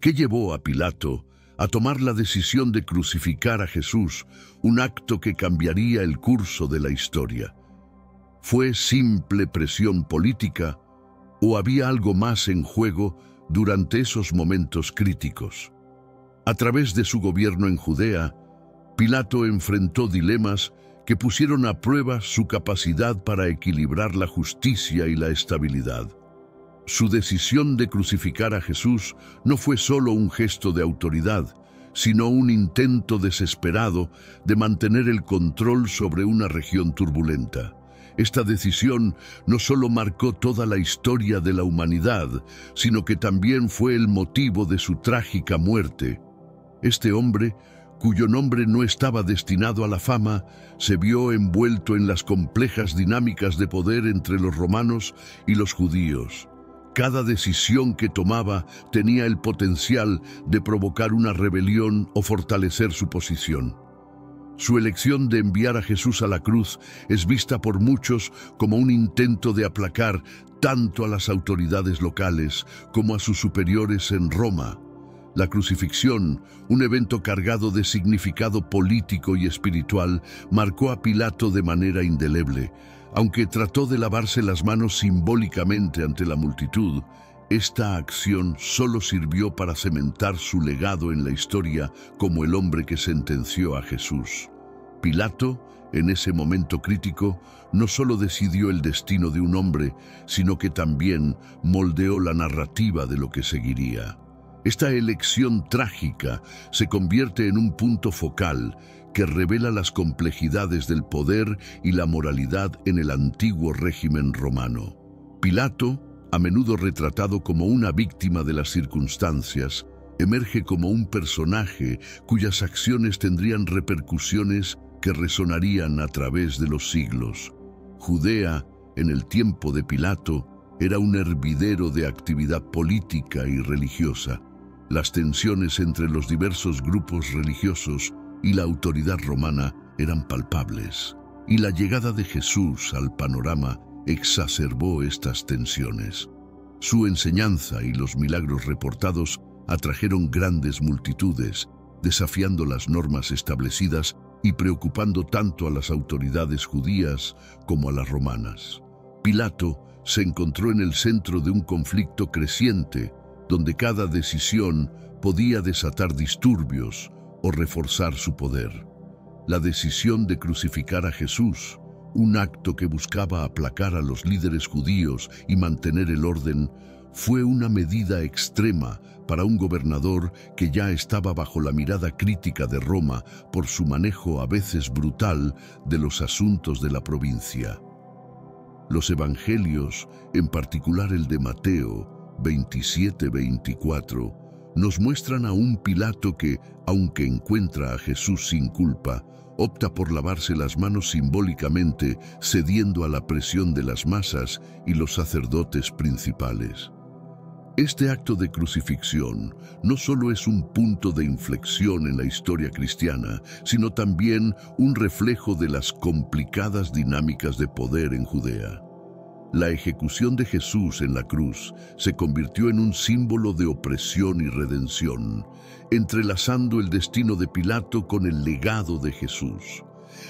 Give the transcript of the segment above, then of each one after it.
¿Qué llevó a Pilato a tomar la decisión de crucificar a Jesús, un acto que cambiaría el curso de la historia? ¿Fue simple presión política o había algo más en juego durante esos momentos críticos? A través de su gobierno en Judea, Pilato enfrentó dilemas que pusieron a prueba su capacidad para equilibrar la justicia y la estabilidad. Su decisión de crucificar a Jesús no fue solo un gesto de autoridad, sino un intento desesperado de mantener el control sobre una región turbulenta. Esta decisión no solo marcó toda la historia de la humanidad, sino que también fue el motivo de su trágica muerte. Este hombre, cuyo nombre no estaba destinado a la fama, se vio envuelto en las complejas dinámicas de poder entre los romanos y los judíos. Cada decisión que tomaba tenía el potencial de provocar una rebelión o fortalecer su posición. Su elección de enviar a Jesús a la cruz es vista por muchos como un intento de aplacar tanto a las autoridades locales como a sus superiores en Roma. La crucifixión, un evento cargado de significado político y espiritual, marcó a Pilato de manera indeleble. Aunque trató de lavarse las manos simbólicamente ante la multitud, esta acción solo sirvió para cementar su legado en la historia como el hombre que sentenció a Jesús. Pilato, en ese momento crítico, no solo decidió el destino de un hombre, sino que también moldeó la narrativa de lo que seguiría. Esta elección trágica se convierte en un punto focal que revela las complejidades del poder y la moralidad en el antiguo régimen romano. Pilato, a menudo retratado como una víctima de las circunstancias, emerge como un personaje cuyas acciones tendrían repercusiones que resonarían a través de los siglos. Judea, en el tiempo de Pilato, era un hervidero de actividad política y religiosa. Las tensiones entre los diversos grupos religiosos y la autoridad romana eran palpables, y la llegada de Jesús al panorama exacerbó estas tensiones. Su enseñanza y los milagros reportados atrajeron grandes multitudes, desafiando las normas establecidas y preocupando tanto a las autoridades judías como a las romanas. Pilato se encontró en el centro de un conflicto creciente, donde cada decisión podía desatar disturbios o reforzar su poder. La decisión de crucificar a Jesús, un acto que buscaba aplacar a los líderes judíos y mantener el orden, fue una medida extrema para un gobernador que ya estaba bajo la mirada crítica de Roma por su manejo a veces brutal de los asuntos de la provincia. Los evangelios, en particular el de Mateo 27-24, nos muestran a un Pilato que, aunque encuentra a Jesús sin culpa, opta por lavarse las manos simbólicamente, cediendo a la presión de las masas y los sacerdotes principales. Este acto de crucifixión no solo es un punto de inflexión en la historia cristiana, sino también un reflejo de las complicadas dinámicas de poder en Judea. La ejecución de Jesús en la cruz se convirtió en un símbolo de opresión y redención, entrelazando el destino de Pilato con el legado de Jesús.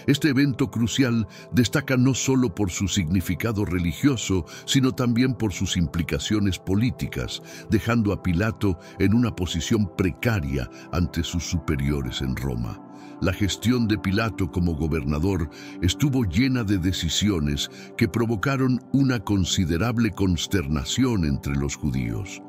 Este evento crucial destaca no solo por su significado religioso, sino también por sus implicaciones políticas, dejando a Pilato en una posición precaria ante sus superiores en Roma. La gestión de Pilato como gobernador estuvo llena de decisiones que provocaron una considerable consternación entre los judíos.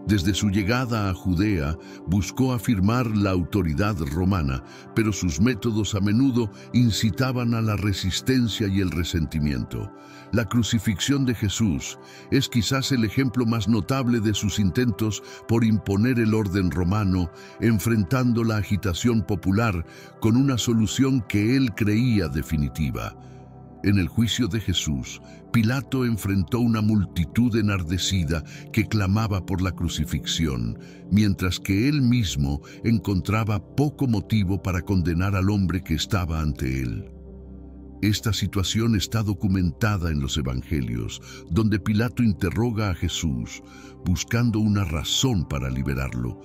Desde su llegada a Judea, buscó afirmar la autoridad romana, pero sus métodos a menudo incitaban a la resistencia y el resentimiento. La crucifixión de Jesús es quizás el ejemplo más notable de sus intentos por imponer el orden romano, enfrentando la agitación popular con una solución que él creía definitiva. En el juicio de Jesús, Pilato enfrentó una multitud enardecida que clamaba por la crucifixión, mientras que él mismo encontraba poco motivo para condenar al hombre que estaba ante él. Esta situación está documentada en los Evangelios, donde Pilato interroga a Jesús, buscando una razón para liberarlo,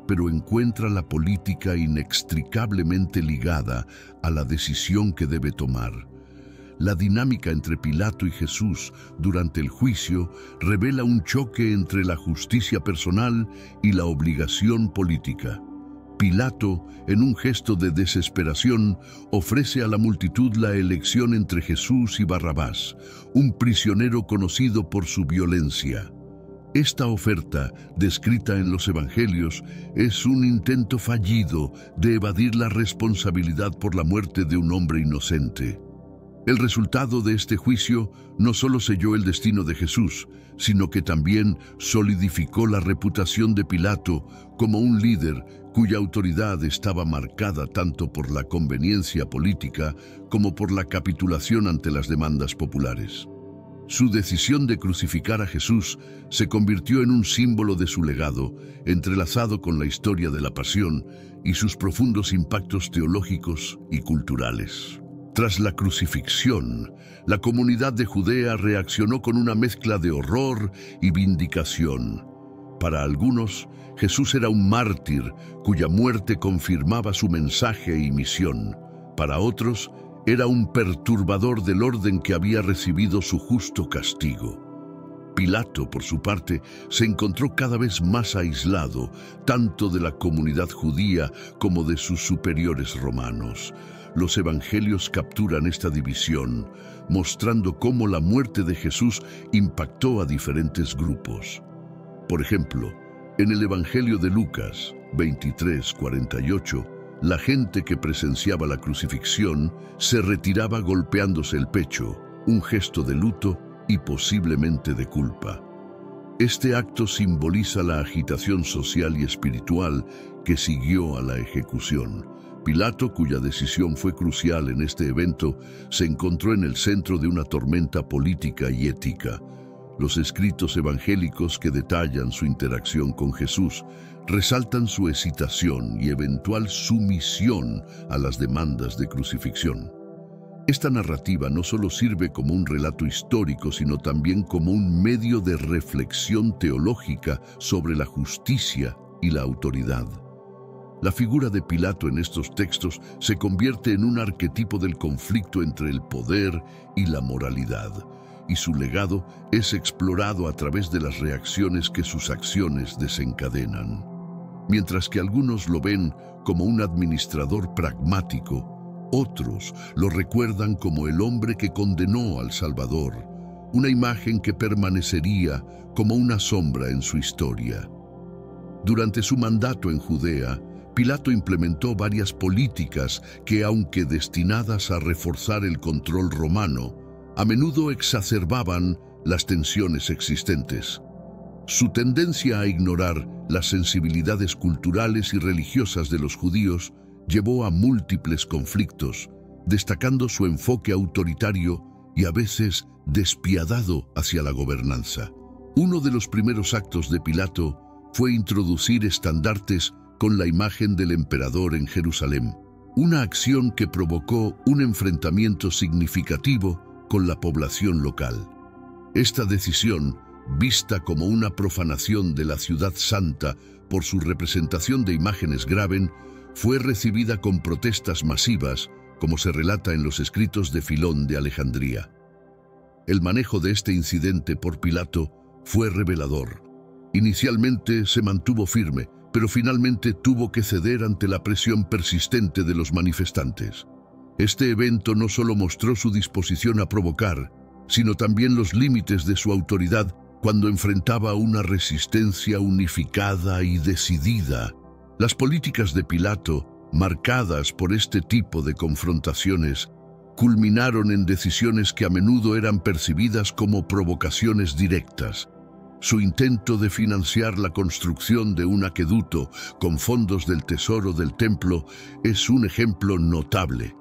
pero encuentra la política inextricablemente ligada a la decisión que debe tomar. La dinámica entre Pilato y Jesús durante el juicio revela un choque entre la justicia personal y la obligación política. Pilato, en un gesto de desesperación, ofrece a la multitud la elección entre Jesús y Barrabás, un prisionero conocido por su violencia. Esta oferta, descrita en los Evangelios, es un intento fallido de evadir la responsabilidad por la muerte de un hombre inocente. El resultado de este juicio no solo selló el destino de Jesús, sino que también solidificó la reputación de Pilato como un líder cuya autoridad estaba marcada tanto por la conveniencia política como por la capitulación ante las demandas populares. Su decisión de crucificar a Jesús se convirtió en un símbolo de su legado, entrelazado con la historia de la Pasión y sus profundos impactos teológicos y culturales. Tras la crucifixión, la comunidad de Judea reaccionó con una mezcla de horror y vindicación. Para algunos, Jesús era un mártir cuya muerte confirmaba su mensaje y misión. Para otros, era un perturbador del orden que había recibido su justo castigo. Pilato, por su parte, se encontró cada vez más aislado, tanto de la comunidad judía como de sus superiores romanos. Los evangelios capturan esta división, mostrando cómo la muerte de Jesús impactó a diferentes grupos. Por ejemplo, en el Evangelio de Lucas 23:48, la gente que presenciaba la crucifixión se retiraba golpeándose el pecho, un gesto de luto y posiblemente de culpa. Este acto simboliza la agitación social y espiritual que siguió a la ejecución. Pilato, cuya decisión fue crucial en este evento, se encontró en el centro de una tormenta política y ética. Los escritos evangélicos que detallan su interacción con Jesús resaltan su hesitación y eventual sumisión a las demandas de crucifixión. Esta narrativa no solo sirve como un relato histórico, sino también como un medio de reflexión teológica sobre la justicia y la autoridad. La figura de Pilato en estos textos se convierte en un arquetipo del conflicto entre el poder y la moralidad, y su legado es explorado a través de las reacciones que sus acciones desencadenan. Mientras que algunos lo ven como un administrador pragmático, otros lo recuerdan como el hombre que condenó al Salvador, una imagen que permanecería como una sombra en su historia. Durante su mandato en Judea, Pilato implementó varias políticas que, aunque destinadas a reforzar el control romano, a menudo exacerbaban las tensiones existentes. Su tendencia a ignorar las sensibilidades culturales y religiosas de los judíos llevó a múltiples conflictos, destacando su enfoque autoritario y a veces despiadado hacia la gobernanza. Uno de los primeros actos de Pilato fue introducir estandartes con la imagen del emperador en Jerusalén, una acción que provocó un enfrentamiento significativo con la población local. Esta decisión, vista como una profanación de la ciudad santa por su representación de imágenes graven, fue recibida con protestas masivas, como se relata en los escritos de Filón de Alejandría. El manejo de este incidente por Pilato fue revelador. Inicialmente se mantuvo firme, pero finalmente tuvo que ceder ante la presión persistente de los manifestantes. Este evento no solo mostró su disposición a provocar, sino también los límites de su autoridad cuando enfrentaba una resistencia unificada y decidida. Las políticas de Pilato, marcadas por este tipo de confrontaciones, culminaron en decisiones que a menudo eran percibidas como provocaciones directas. Su intento de financiar la construcción de un aqueducto con fondos del tesoro del templo es un ejemplo notable.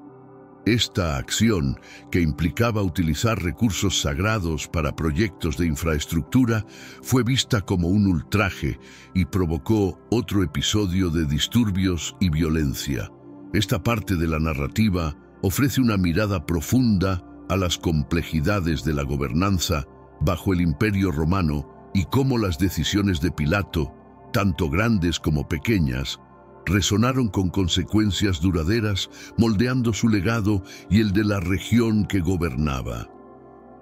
Esta acción, que implicaba utilizar recursos sagrados para proyectos de infraestructura, fue vista como un ultraje y provocó otro episodio de disturbios y violencia. Esta parte de la narrativa ofrece una mirada profunda a las complejidades de la gobernanza bajo el Imperio Romano y cómo las decisiones de Pilato, tanto grandes como pequeñas, resonaron con consecuencias duraderas, moldeando su legado y el de la región que gobernaba.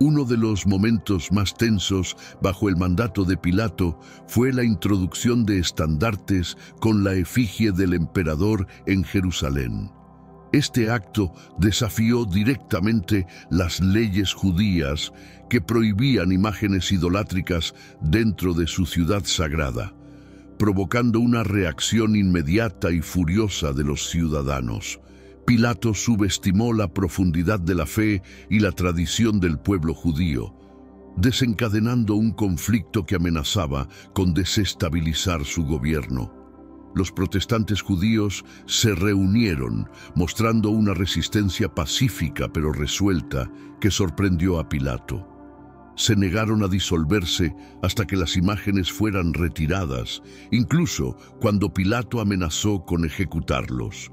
Uno de los momentos más tensos bajo el mandato de Pilato fue la introducción de estandartes con la efigie del emperador en Jerusalén. Este acto desafió directamente las leyes judías que prohibían imágenes idolátricas dentro de su ciudad sagrada, provocando una reacción inmediata y furiosa de los ciudadanos. Pilato subestimó la profundidad de la fe y la tradición del pueblo judío, desencadenando un conflicto que amenazaba con desestabilizar su gobierno. Los protestantes judíos se reunieron, mostrando una resistencia pacífica pero resuelta que sorprendió a Pilato. Se negaron a disolverse hasta que las imágenes fueran retiradas, incluso cuando Pilato amenazó con ejecutarlos.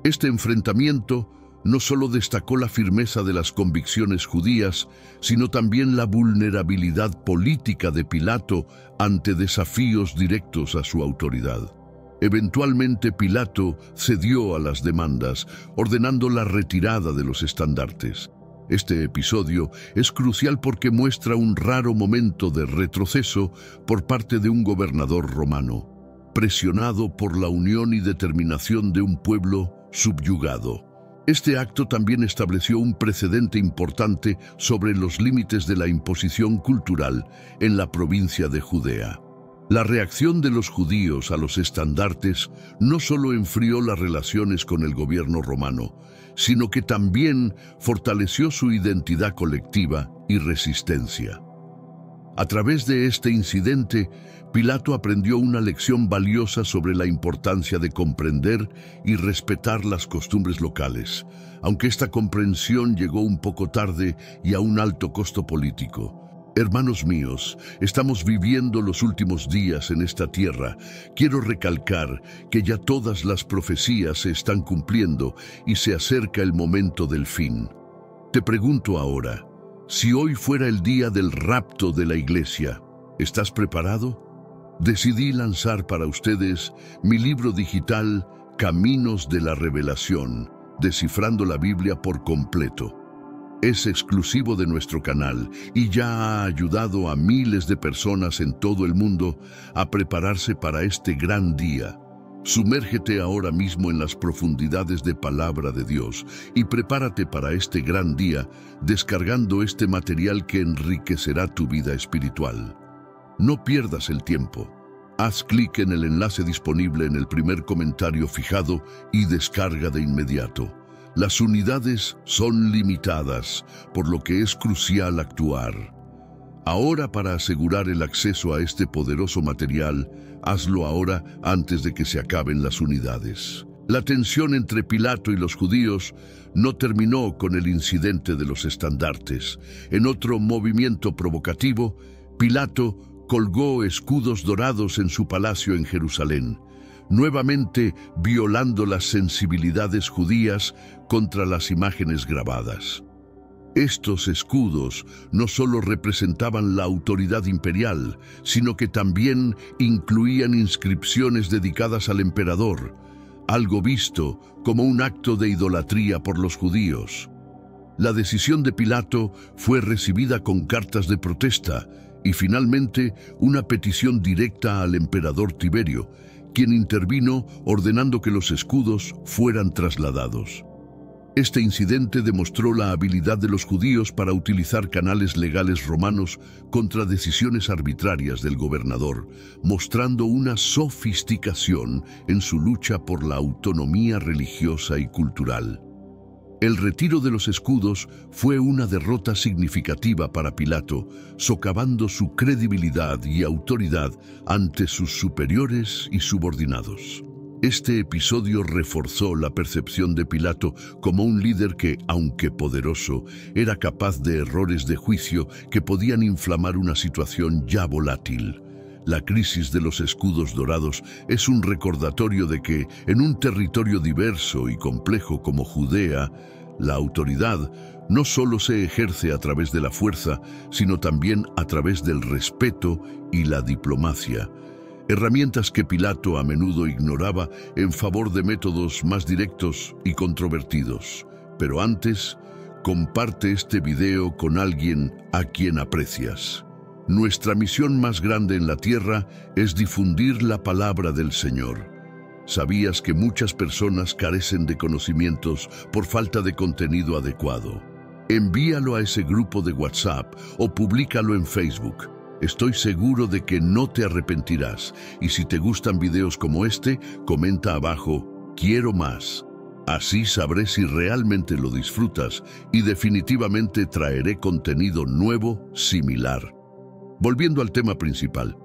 Este enfrentamiento no solo destacó la firmeza de las convicciones judías, sino también la vulnerabilidad política de Pilato ante desafíos directos a su autoridad. Eventualmente Pilato cedió a las demandas, ordenando la retirada de los estandartes. Este episodio es crucial porque muestra un raro momento de retroceso por parte de un gobernador romano, presionado por la unión y determinación de un pueblo subyugado. Este acto también estableció un precedente importante sobre los límites de la imposición cultural en la provincia de Judea. La reacción de los judíos a los estandartes no solo enfrió las relaciones con el gobierno romano, sino que también fortaleció su identidad colectiva y resistencia. A través de este incidente, Pilato aprendió una lección valiosa sobre la importancia de comprender y respetar las costumbres locales, aunque esta comprensión llegó un poco tarde y a un alto costo político. Hermanos míos, estamos viviendo los últimos días en esta tierra. Quiero recalcar que ya todas las profecías se están cumpliendo y se acerca el momento del fin. Te pregunto ahora, si hoy fuera el día del rapto de la iglesia, ¿estás preparado? Decidí lanzar para ustedes mi libro digital Caminos de la Revelación, descifrando la Biblia por completo. Es exclusivo de nuestro canal y ya ha ayudado a miles de personas en todo el mundo a prepararse para este gran día. Sumérgete ahora mismo en las profundidades de Palabra de Dios y prepárate para este gran día descargando este material que enriquecerá tu vida espiritual. No pierdas el tiempo. Haz clic en el enlace disponible en el primer comentario fijado y descarga de inmediato. Las unidades son limitadas, por lo que es crucial actuar. Ahora, para asegurar el acceso a este poderoso material, hazlo ahora antes de que se acaben las unidades. La tensión entre Pilato y los judíos no terminó con el incidente de los estandartes. En otro movimiento provocativo, Pilato colgó escudos dorados en su palacio en Jerusalén, nuevamente violando las sensibilidades judías contra las imágenes grabadas. Estos escudos no solo representaban la autoridad imperial, sino que también incluían inscripciones dedicadas al emperador, algo visto como un acto de idolatría por los judíos. La decisión de Pilato fue recibida con cartas de protesta y finalmente una petición directa al emperador Tiberio, quien intervino ordenando que los escudos fueran trasladados. Este incidente demostró la habilidad de los judíos para utilizar canales legales romanos contra decisiones arbitrarias del gobernador, mostrando una sofisticación en su lucha por la autonomía religiosa y cultural. El retiro de los escudos fue una derrota significativa para Pilato, socavando su credibilidad y autoridad ante sus superiores y subordinados. Este episodio reforzó la percepción de Pilato como un líder que, aunque poderoso, era capaz de errores de juicio que podían inflamar una situación ya volátil. La crisis de los escudos dorados es un recordatorio de que, en un territorio diverso y complejo como Judea, la autoridad no solo se ejerce a través de la fuerza, sino también a través del respeto y la diplomacia, herramientas que Pilato a menudo ignoraba en favor de métodos más directos y controvertidos. Pero antes, comparte este video con alguien a quien aprecias. Nuestra misión más grande en la tierra es difundir la palabra del Señor. ¿Sabías que muchas personas carecen de conocimientos por falta de contenido adecuado? Envíalo a ese grupo de WhatsApp o públicalo en Facebook. Estoy seguro de que no te arrepentirás. Y si te gustan videos como este, comenta abajo, quiero más. Así sabré si realmente lo disfrutas y definitivamente traeré contenido nuevo similar. Volviendo al tema principal,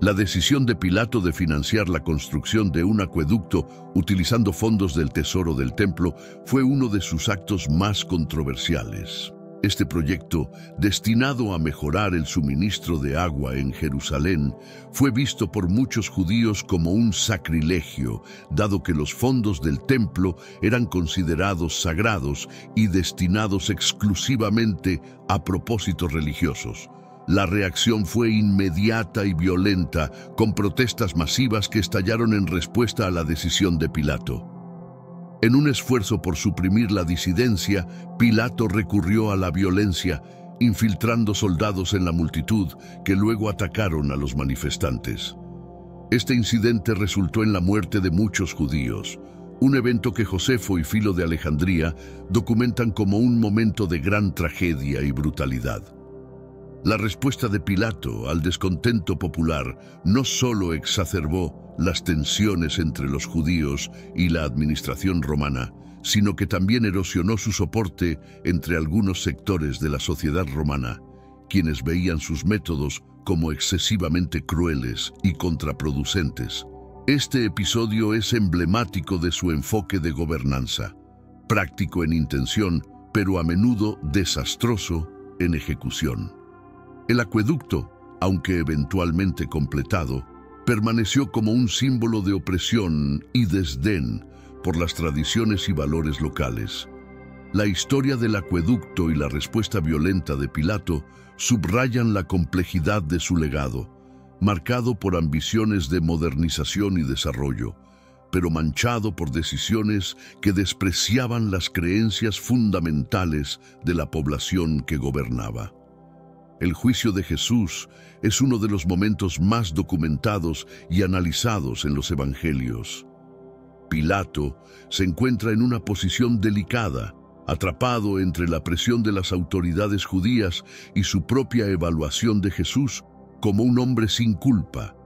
la decisión de Pilato de financiar la construcción de un acueducto utilizando fondos del tesoro del templo fue uno de sus actos más controversiales. Este proyecto, destinado a mejorar el suministro de agua en Jerusalén, fue visto por muchos judíos como un sacrilegio, dado que los fondos del templo eran considerados sagrados y destinados exclusivamente a propósitos religiosos. La reacción fue inmediata y violenta, con protestas masivas que estallaron en respuesta a la decisión de Pilato. En un esfuerzo por suprimir la disidencia, Pilato recurrió a la violencia, infiltrando soldados en la multitud que luego atacaron a los manifestantes. Este incidente resultó en la muerte de muchos judíos, un evento que Josefo y Filo de Alejandría documentan como un momento de gran tragedia y brutalidad. La respuesta de Pilato al descontento popular no solo exacerbó las tensiones entre los judíos y la administración romana, sino que también erosionó su soporte entre algunos sectores de la sociedad romana, quienes veían sus métodos como excesivamente crueles y contraproducentes. Este episodio es emblemático de su enfoque de gobernanza, práctico en intención, pero a menudo desastroso en ejecución. El acueducto, aunque eventualmente completado, permaneció como un símbolo de opresión y desdén por las tradiciones y valores locales. La historia del acueducto y la respuesta violenta de Pilato subrayan la complejidad de su legado, marcado por ambiciones de modernización y desarrollo, pero manchado por decisiones que despreciaban las creencias fundamentales de la población que gobernaba. El juicio de Jesús es uno de los momentos más documentados y analizados en los evangelios. Pilato se encuentra en una posición delicada, atrapado entre la presión de las autoridades judías y su propia evaluación de Jesús como un hombre sin culpa.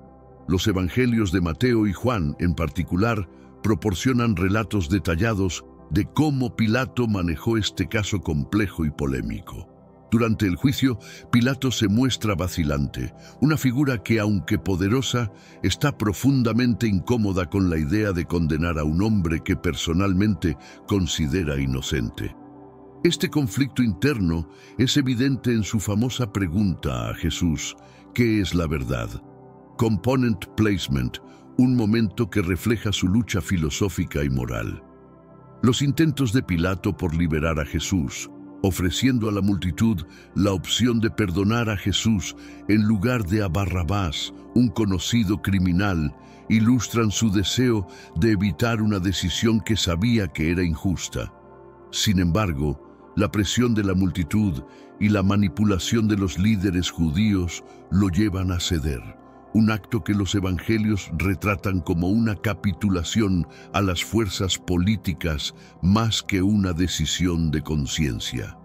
Los evangelios de Mateo y Juan, en particular, proporcionan relatos detallados de cómo Pilato manejó este caso complejo y polémico. Durante el juicio, Pilato se muestra vacilante, una figura que, aunque poderosa, está profundamente incómoda con la idea de condenar a un hombre que personalmente considera inocente. Este conflicto interno es evidente en su famosa pregunta a Jesús, ¿qué es la verdad? Component Placement, un momento que refleja su lucha filosófica y moral. Los intentos de Pilato por liberar a Jesús, ofreciendo a la multitud la opción de perdonar a Jesús en lugar de a Barrabás, un conocido criminal, ilustran su deseo de evitar una decisión que sabía que era injusta. Sin embargo, la presión de la multitud y la manipulación de los líderes judíos lo llevan a ceder, un acto que los evangelios retratan como una capitulación a las fuerzas políticas más que una decisión de conciencia.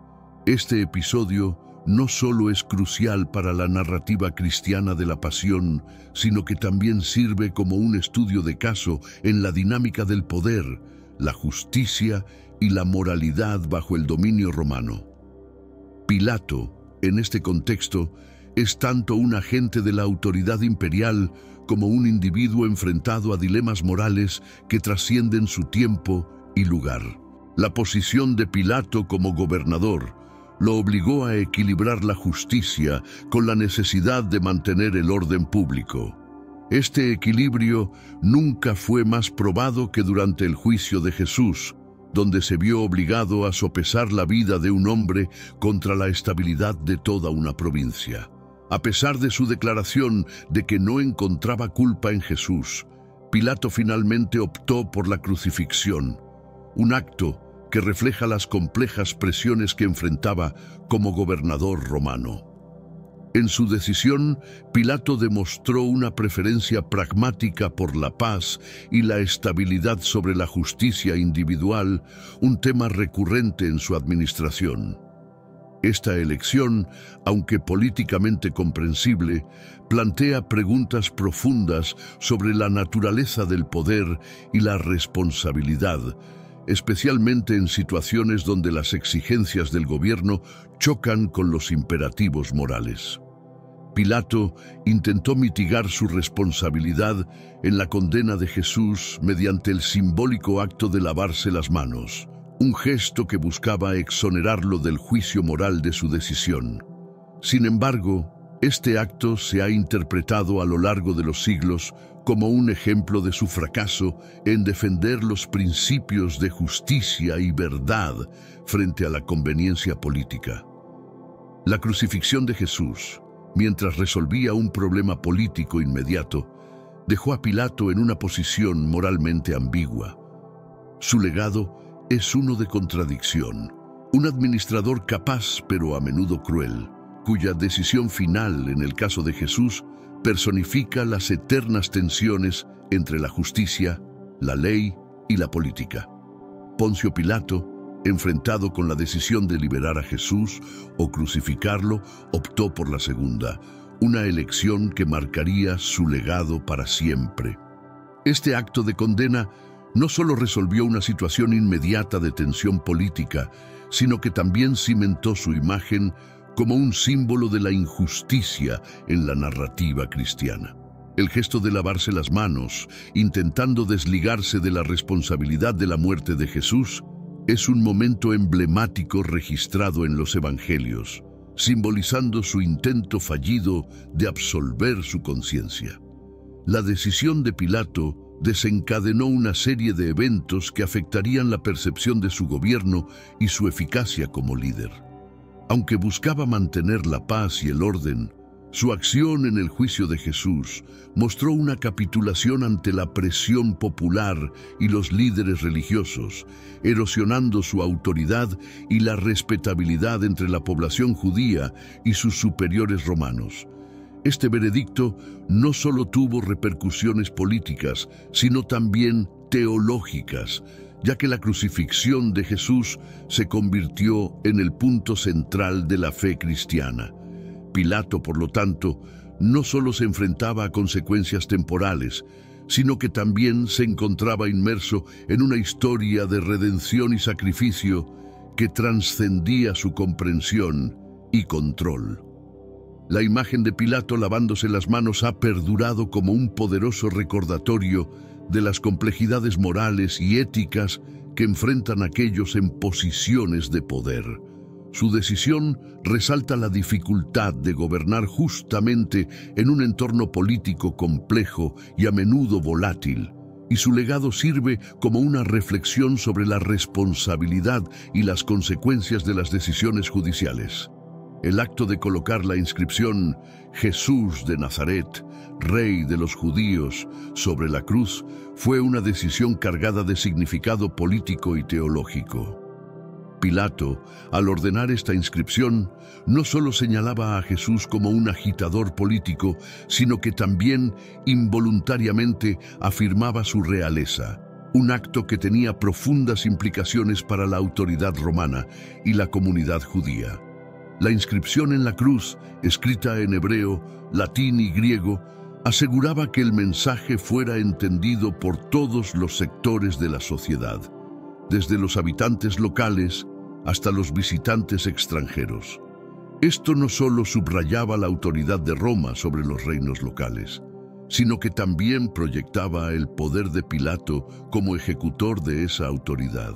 Este episodio no solo es crucial para la narrativa cristiana de la pasión, sino que también sirve como un estudio de caso en la dinámica del poder, la justicia y la moralidad bajo el dominio romano. Pilato, en este contexto, es tanto un agente de la autoridad imperial como un individuo enfrentado a dilemas morales que trascienden su tiempo y lugar. La posición de Pilato como gobernador, lo obligó a equilibrar la justicia con la necesidad de mantener el orden público. Este equilibrio nunca fue más probado que durante el juicio de Jesús, donde se vio obligado a sopesar la vida de un hombre contra la estabilidad de toda una provincia. A pesar de su declaración de que no encontraba culpa en Jesús, Pilato finalmente optó por la crucifixión, un acto que refleja las complejas presiones que enfrentaba como gobernador romano. En su decisión, Pilato demostró una preferencia pragmática por la paz y la estabilidad sobre la justicia individual, un tema recurrente en su administración. Esta elección, aunque políticamente comprensible, plantea preguntas profundas sobre la naturaleza del poder y la responsabilidad, especialmente en situaciones donde las exigencias del gobierno chocan con los imperativos morales. Pilato intentó mitigar su responsabilidad en la condena de Jesús mediante el simbólico acto de lavarse las manos, un gesto que buscaba exonerarlo del juicio moral de su decisión. Sin embargo, este acto se ha interpretado a lo largo de los siglos como un ejemplo de su fracaso en defender los principios de justicia y verdad frente a la conveniencia política. La crucifixión de Jesús, mientras resolvía un problema político inmediato, dejó a Pilato en una posición moralmente ambigua. Su legado es uno de contradicción, un administrador capaz pero a menudo cruel, cuya decisión final, en el caso de Jesús, personifica las eternas tensiones entre la justicia, la ley y la política. Poncio Pilato, enfrentado con la decisión de liberar a Jesús o crucificarlo, optó por la segunda, una elección que marcaría su legado para siempre. Este acto de condena no solo resolvió una situación inmediata de tensión política, sino que también cimentó su imagen como un símbolo de la injusticia en la narrativa cristiana. El gesto de lavarse las manos, intentando desligarse de la responsabilidad de la muerte de Jesús, es un momento emblemático registrado en los evangelios, simbolizando su intento fallido de absolver su conciencia. La decisión de Pilato desencadenó una serie de eventos que afectarían la percepción de su gobierno y su eficacia como líder. Aunque buscaba mantener la paz y el orden, su acción en el juicio de Jesús mostró una capitulación ante la presión popular y los líderes religiosos, erosionando su autoridad y la respetabilidad entre la población judía y sus superiores romanos. Este veredicto no solo tuvo repercusiones políticas, sino también teológicas, ya que la crucifixión de Jesús se convirtió en el punto central de la fe cristiana. Pilato, por lo tanto, no solo se enfrentaba a consecuencias temporales, sino que también se encontraba inmerso en una historia de redención y sacrificio que trascendía su comprensión y control. La imagen de Pilato lavándose las manos ha perdurado como un poderoso recordatorio de las complejidades morales y éticas que enfrentan aquellos en posiciones de poder. Su decisión resalta la dificultad de gobernar justamente en un entorno político complejo y a menudo volátil, y su legado sirve como una reflexión sobre la responsabilidad y las consecuencias de las decisiones judiciales. El acto de colocar la inscripción «Jesús de Nazaret, Rey de los Judíos» sobre la cruz fue una decisión cargada de significado político y teológico. Pilato, al ordenar esta inscripción, no solo señalaba a Jesús como un agitador político, sino que también involuntariamente afirmaba su realeza, un acto que tenía profundas implicaciones para la autoridad romana y la comunidad judía. La inscripción en la cruz, escrita en hebreo, latín y griego, aseguraba que el mensaje fuera entendido por todos los sectores de la sociedad, desde los habitantes locales hasta los visitantes extranjeros. Esto no solo subrayaba la autoridad de Roma sobre los reinos locales, sino que también proyectaba el poder de Pilato como ejecutor de esa autoridad.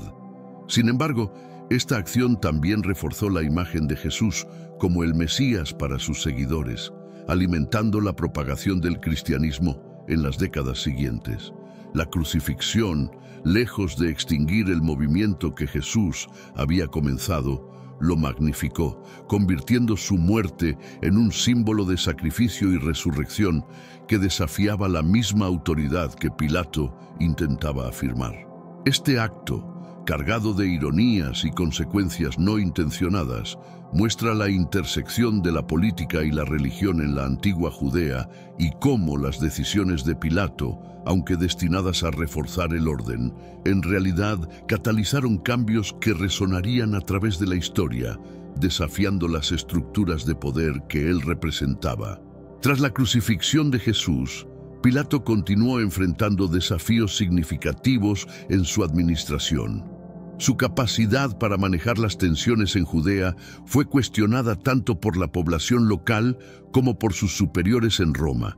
Sin embargo, Esta acción también reforzó la imagen de Jesús como el Mesías para sus seguidores, alimentando la propagación del cristianismo en las décadas siguientes. La crucifixión, lejos de extinguir el movimiento que Jesús había comenzado, lo magnificó, convirtiendo su muerte en un símbolo de sacrificio y resurrección que desafiaba la misma autoridad que Pilato intentaba afirmar. Este acto, cargado de ironías y consecuencias no intencionadas, muestra la intersección de la política y la religión en la antigua Judea y cómo las decisiones de Pilato, aunque destinadas a reforzar el orden, en realidad catalizaron cambios que resonarían a través de la historia, desafiando las estructuras de poder que él representaba. Tras la crucifixión de Jesús, Pilato continuó enfrentando desafíos significativos en su administración. Su capacidad para manejar las tensiones en Judea fue cuestionada tanto por la población local como por sus superiores en Roma.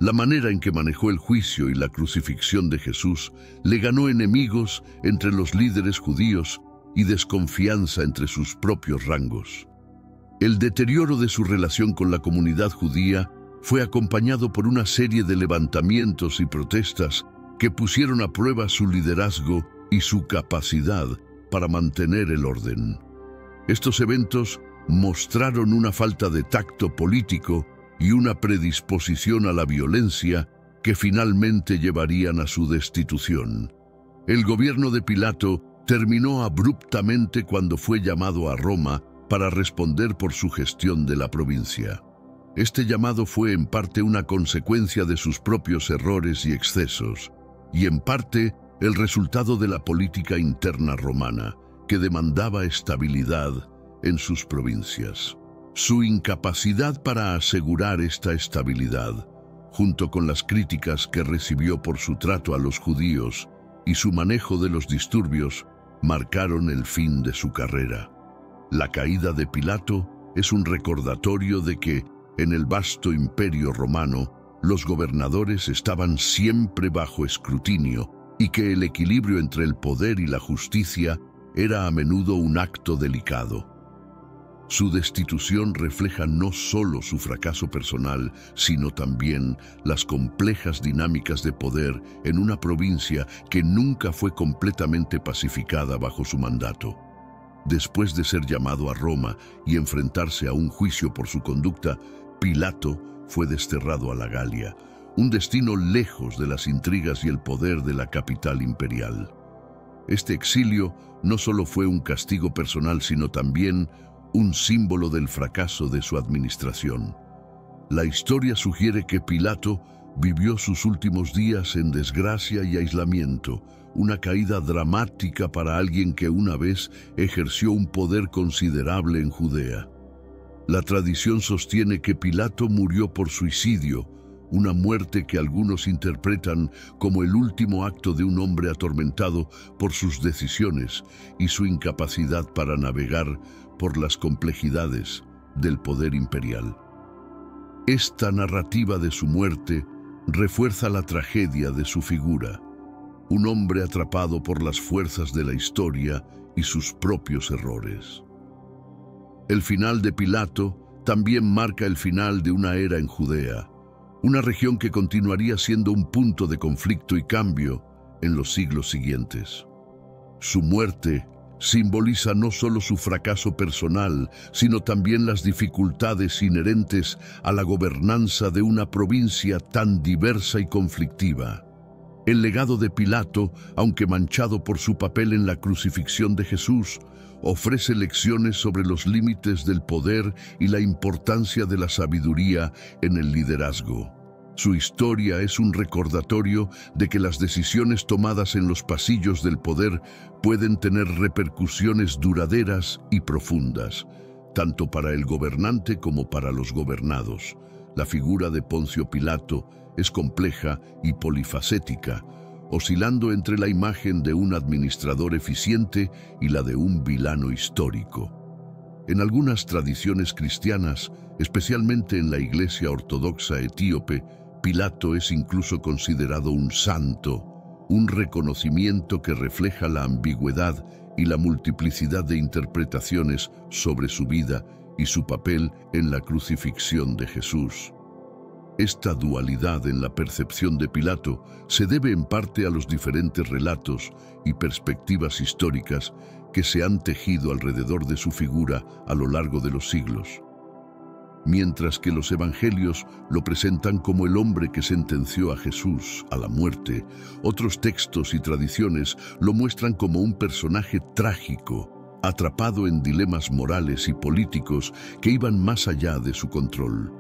La manera en que manejó el juicio y la crucifixión de Jesús le ganó enemigos entre los líderes judíos y desconfianza entre sus propios rangos. El deterioro de su relación con la comunidad judía fue acompañado por una serie de levantamientos y protestas que pusieron a prueba su liderazgo y su capacidad para mantener el orden. Estos eventos mostraron una falta de tacto político y una predisposición a la violencia que finalmente llevarían a su destitución. El gobierno de Pilato terminó abruptamente cuando fue llamado a Roma para responder por su gestión de la provincia. Este llamado fue en parte una consecuencia de sus propios errores y excesos, y en parte el resultado de la política interna romana, que demandaba estabilidad en sus provincias. Su incapacidad para asegurar esta estabilidad, junto con las críticas que recibió por su trato a los judíos y su manejo de los disturbios, marcaron el fin de su carrera. La caída de Pilato es un recordatorio de que, en el vasto imperio romano, los gobernadores estaban siempre bajo escrutinio y que el equilibrio entre el poder y la justicia era a menudo un acto delicado. Su destitución refleja no solo su fracaso personal, sino también las complejas dinámicas de poder en una provincia que nunca fue completamente pacificada bajo su mandato. Después de ser llamado a Roma y enfrentarse a un juicio por su conducta, Pilato fue desterrado a la Galia, un destino lejos de las intrigas y el poder de la capital imperial. Este exilio no solo fue un castigo personal, sino también un símbolo del fracaso de su administración. La historia sugiere que Pilato vivió sus últimos días en desgracia y aislamiento, una caída dramática para alguien que una vez ejerció un poder considerable en Judea. La tradición sostiene que Pilato murió por suicidio, una muerte que algunos interpretan como el último acto de un hombre atormentado por sus decisiones y su incapacidad para navegar por las complejidades del poder imperial. Esta narrativa de su muerte refuerza la tragedia de su figura, un hombre atrapado por las fuerzas de la historia y sus propios errores. El final de Pilato también marca el final de una era en Judea, una región que continuaría siendo un punto de conflicto y cambio en los siglos siguientes. Su muerte simboliza no solo su fracaso personal, sino también las dificultades inherentes a la gobernanza de una provincia tan diversa y conflictiva. El legado de Pilato, aunque manchado por su papel en la crucifixión de Jesús, ofrece lecciones sobre los límites del poder y la importancia de la sabiduría en el liderazgo. Su historia es un recordatorio de que las decisiones tomadas en los pasillos del poder pueden tener repercusiones duraderas y profundas, tanto para el gobernante como para los gobernados. La figura de Poncio Pilato es compleja y polifacética, oscilando entre la imagen de un administrador eficiente y la de un villano histórico. En algunas tradiciones cristianas, especialmente en la Iglesia Ortodoxa etíope, Pilato es incluso considerado un santo, un reconocimiento que refleja la ambigüedad y la multiplicidad de interpretaciones sobre su vida y su papel en la crucifixión de Jesús. Esta dualidad en la percepción de Pilato se debe en parte a los diferentes relatos y perspectivas históricas que se han tejido alrededor de su figura a lo largo de los siglos. Mientras que los evangelios lo presentan como el hombre que sentenció a Jesús a la muerte, otros textos y tradiciones lo muestran como un personaje trágico, atrapado en dilemas morales y políticos que iban más allá de su control.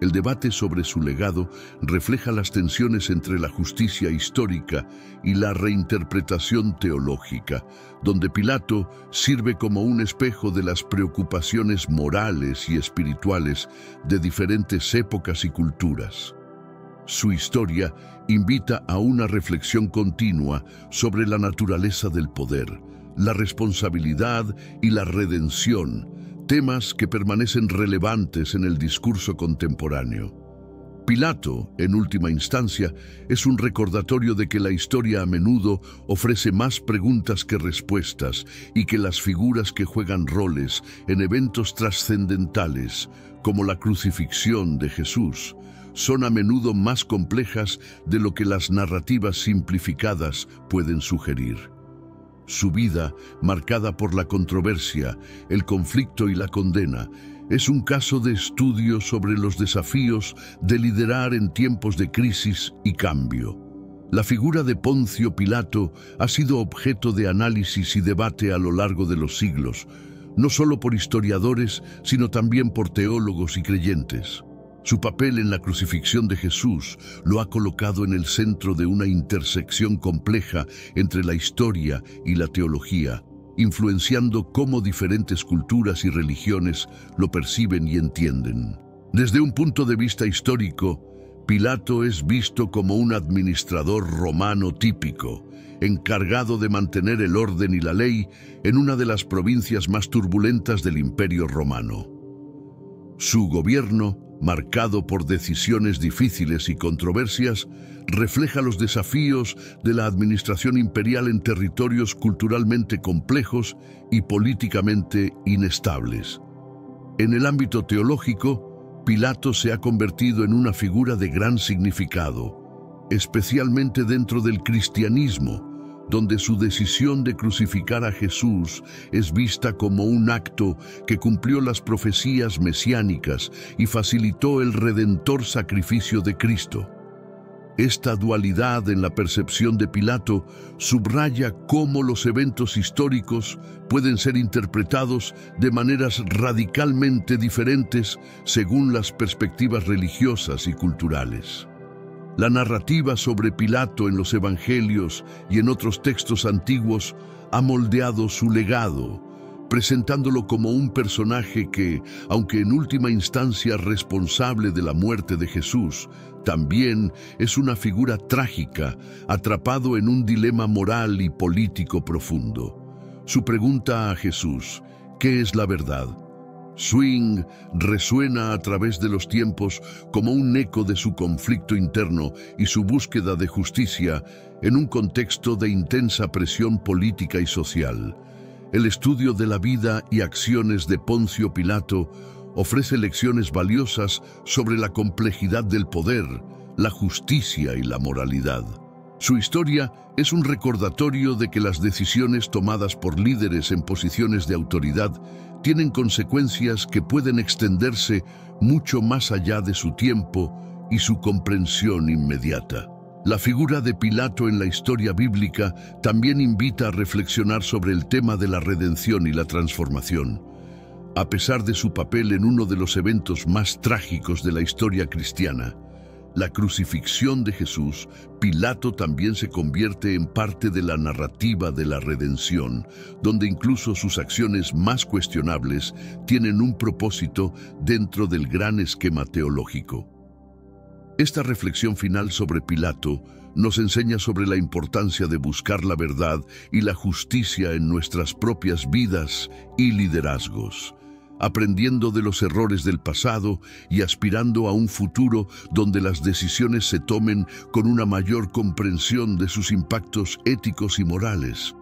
El debate sobre su legado refleja las tensiones entre la justicia histórica y la reinterpretación teológica, donde Pilato sirve como un espejo de las preocupaciones morales y espirituales de diferentes épocas y culturas. Su historia invita a una reflexión continua sobre la naturaleza del poder, la responsabilidad y la redención, temas que permanecen relevantes en el discurso contemporáneo. Pilato, en última instancia, es un recordatorio de que la historia a menudo ofrece más preguntas que respuestas y que las figuras que juegan roles en eventos trascendentales, como la crucifixión de Jesús, son a menudo más complejas de lo que las narrativas simplificadas pueden sugerir. Su vida, marcada por la controversia, el conflicto y la condena, es un caso de estudio sobre los desafíos de liderar en tiempos de crisis y cambio. La figura de Poncio Pilato ha sido objeto de análisis y debate a lo largo de los siglos, no solo por historiadores, sino también por teólogos y creyentes. Su papel en la crucifixión de Jesús lo ha colocado en el centro de una intersección compleja entre la historia y la teología, influenciando cómo diferentes culturas y religiones lo perciben y entienden. Desde un punto de vista histórico, Pilato es visto como un administrador romano típico, encargado de mantener el orden y la ley en una de las provincias más turbulentas del Imperio Romano. Su gobierno, marcado por decisiones difíciles y controversias, refleja los desafíos de la administración imperial en territorios culturalmente complejos y políticamente inestables. En el ámbito teológico, Pilato se ha convertido en una figura de gran significado, especialmente dentro del cristianismo, donde su decisión de crucificar a Jesús es vista como un acto que cumplió las profecías mesiánicas y facilitó el redentor sacrificio de Cristo. Esta dualidad en la percepción de Pilato subraya cómo los eventos históricos pueden ser interpretados de maneras radicalmente diferentes según las perspectivas religiosas y culturales. La narrativa sobre Pilato en los evangelios y en otros textos antiguos ha moldeado su legado, presentándolo como un personaje que, aunque en última instancia responsable de la muerte de Jesús, también es una figura trágica, atrapado en un dilema moral y político profundo. Su pregunta a Jesús, ¿qué es la verdad?, Swing resuena a través de los tiempos como un eco de su conflicto interno y su búsqueda de justicia en un contexto de intensa presión política y social. El estudio de la vida y acciones de Poncio Pilato ofrece lecciones valiosas sobre la complejidad del poder, la justicia y la moralidad. Su historia es un recordatorio de que las decisiones tomadas por líderes en posiciones de autoridad tienen consecuencias que pueden extenderse mucho más allá de su tiempo y su comprensión inmediata. La figura de Pilato en la historia bíblica también invita a reflexionar sobre el tema de la redención y la transformación. A pesar de su papel en uno de los eventos más trágicos de la historia cristiana, la crucifixión de Jesús, Pilato también se convierte en parte de la narrativa de la redención, donde incluso sus acciones más cuestionables tienen un propósito dentro del gran esquema teológico. Esta reflexión final sobre Pilato nos enseña sobre la importancia de buscar la verdad y la justicia en nuestras propias vidas y liderazgos, aprendiendo de los errores del pasado y aspirando a un futuro donde las decisiones se tomen con una mayor comprensión de sus impactos éticos y morales.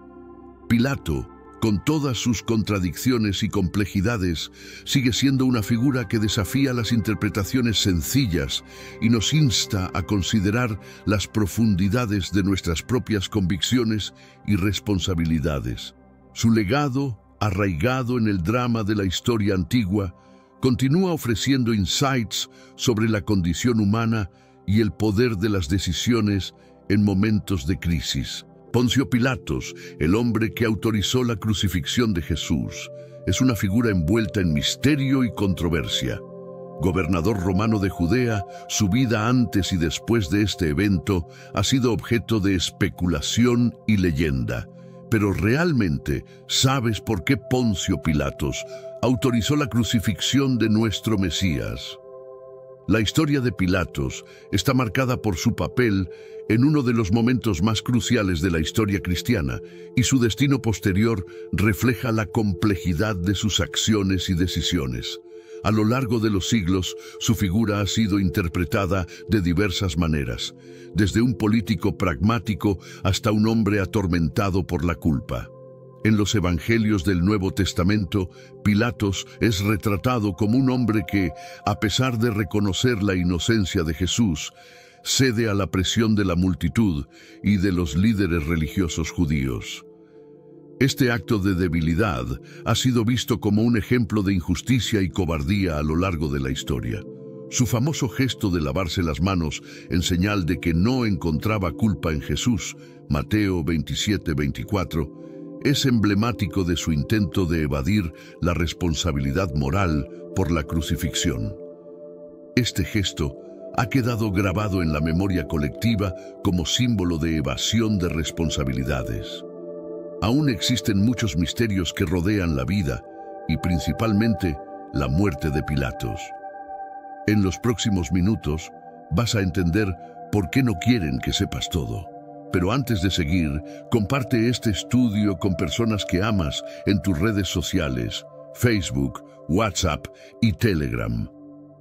Pilato, con todas sus contradicciones y complejidades, sigue siendo una figura que desafía las interpretaciones sencillas y nos insta a considerar las profundidades de nuestras propias convicciones y responsabilidades. Su legado, arraigado en el drama de la historia antigua, continúa ofreciendo insights sobre la condición humana y el poder de las decisiones en momentos de crisis. Poncio Pilatos, el hombre que autorizó la crucifixión de Jesús, es una figura envuelta en misterio y controversia. Gobernador romano de Judea, su vida antes y después de este evento ha sido objeto de especulación y leyenda. Pero realmente, ¿sabes por qué Poncio Pilatos autorizó la crucifixión de nuestro Mesías? La historia de Pilatos está marcada por su papel en uno de los momentos más cruciales de la historia cristiana, y su destino posterior refleja la complejidad de sus acciones y decisiones. A lo largo de los siglos, su figura ha sido interpretada de diversas maneras, desde un político pragmático hasta un hombre atormentado por la culpa. En los Evangelios del Nuevo Testamento, Pilatos es retratado como un hombre que, a pesar de reconocer la inocencia de Jesús, cede a la presión de la multitud y de los líderes religiosos judíos. Este acto de debilidad ha sido visto como un ejemplo de injusticia y cobardía a lo largo de la historia. Su famoso gesto de lavarse las manos en señal de que no encontraba culpa en Jesús, Mateo 27-24, es emblemático de su intento de evadir la responsabilidad moral por la crucifixión. Este gesto ha quedado grabado en la memoria colectiva como símbolo de evasión de responsabilidades. Aún existen muchos misterios que rodean la vida y principalmente la muerte de Pilatos. En los próximos minutos vas a entender por qué no quieren que sepas todo. Pero antes de seguir, comparte este estudio con personas que amas en tus redes sociales, Facebook, WhatsApp y Telegram.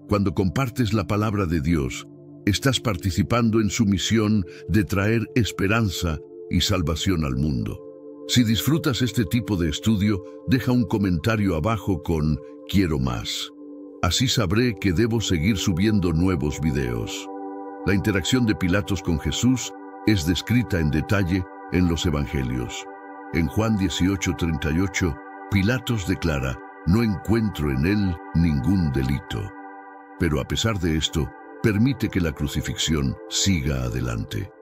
Cuando compartes la palabra de Dios, estás participando en su misión de traer esperanza y salvación al mundo. Si disfrutas este tipo de estudio, deja un comentario abajo con "Quiero más". Así sabré que debo seguir subiendo nuevos videos. La interacción de Pilatos con Jesús es descrita en detalle en los Evangelios. En Juan 18:38, Pilatos declara: "No encuentro en él ningún delito". Pero a pesar de esto, permite que la crucifixión siga adelante.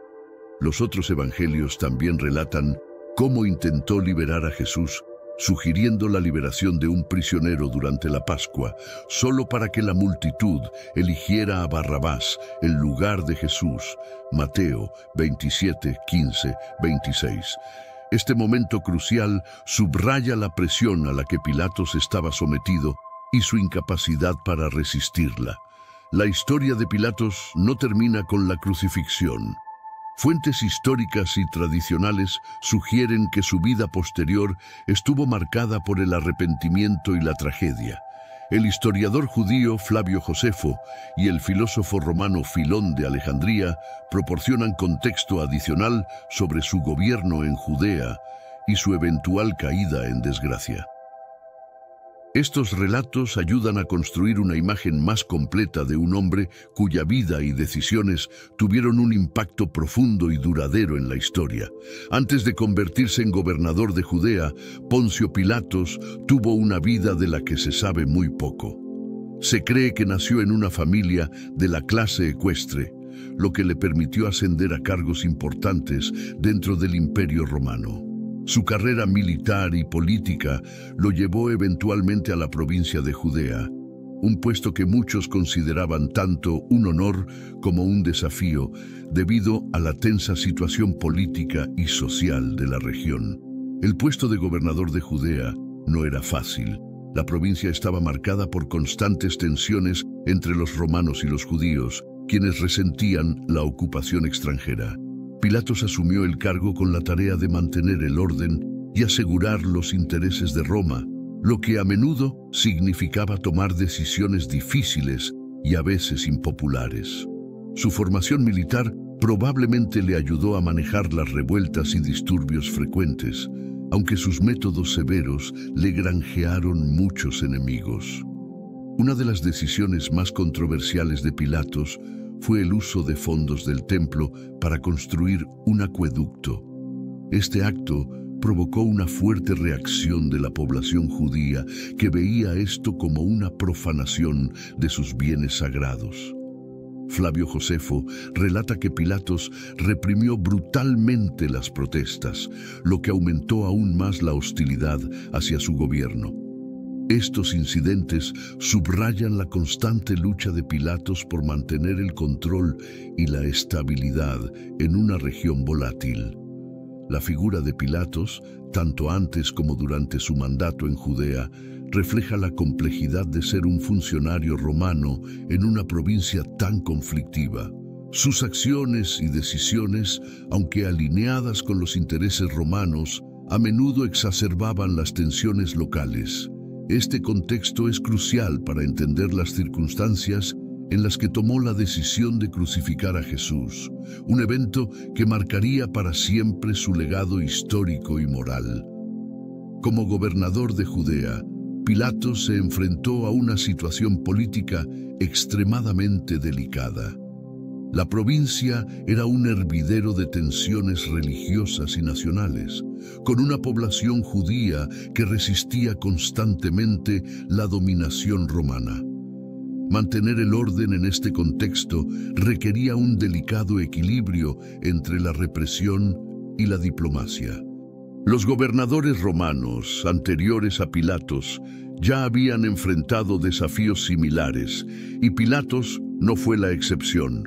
Los otros Evangelios también relatan cómo intentó liberar a Jesús, sugiriendo la liberación de un prisionero durante la Pascua, solo para que la multitud eligiera a Barrabás en lugar de Jesús. Mateo 27:15-26. Este momento crucial subraya la presión a la que Pilatos estaba sometido y su incapacidad para resistirla. La historia de Pilatos no termina con la crucifixión. Fuentes históricas y tradicionales sugieren que su vida posterior estuvo marcada por el arrepentimiento y la tragedia. El historiador judío Flavio Josefo y el filósofo romano Filón de Alejandría proporcionan contexto adicional sobre su gobierno en Judea y su eventual caída en desgracia. Estos relatos ayudan a construir una imagen más completa de un hombre cuya vida y decisiones tuvieron un impacto profundo y duradero en la historia. Antes de convertirse en gobernador de Judea, Poncio Pilatos tuvo una vida de la que se sabe muy poco. Se cree que nació en una familia de la clase ecuestre, lo que le permitió ascender a cargos importantes dentro del Imperio Romano. Su carrera militar y política lo llevó eventualmente a la provincia de Judea, un puesto que muchos consideraban tanto un honor como un desafío debido a la tensa situación política y social de la región. El puesto de gobernador de Judea no era fácil. La provincia estaba marcada por constantes tensiones entre los romanos y los judíos, quienes resentían la ocupación extranjera. Pilatos asumió el cargo con la tarea de mantener el orden y asegurar los intereses de Roma, lo que a menudo significaba tomar decisiones difíciles y a veces impopulares. Su formación militar probablemente le ayudó a manejar las revueltas y disturbios frecuentes, aunque sus métodos severos le granjearon muchos enemigos. Una de las decisiones más controversiales de Pilatos fue el uso de fondos del templo para construir un acueducto. Este acto provocó una fuerte reacción de la población judía que veía esto como una profanación de sus bienes sagrados. Flavio Josefo relata que Pilatos reprimió brutalmente las protestas, lo que aumentó aún más la hostilidad hacia su gobierno. Estos incidentes subrayan la constante lucha de Pilatos por mantener el control y la estabilidad en una región volátil. La figura de Pilatos, tanto antes como durante su mandato en Judea, refleja la complejidad de ser un funcionario romano en una provincia tan conflictiva. Sus acciones y decisiones, aunque alineadas con los intereses romanos, a menudo exacerbaban las tensiones locales. Este contexto es crucial para entender las circunstancias en las que tomó la decisión de crucificar a Jesús, un evento que marcaría para siempre su legado histórico y moral. Como gobernador de Judea, Pilatos se enfrentó a una situación política extremadamente delicada. La provincia era un hervidero de tensiones religiosas y nacionales, con una población judía que resistía constantemente la dominación romana. Mantener el orden en este contexto requería un delicado equilibrio entre la represión y la diplomacia. Los gobernadores romanos, anteriores a Pilatos, ya habían enfrentado desafíos similares, y Pilatos no fue la excepción.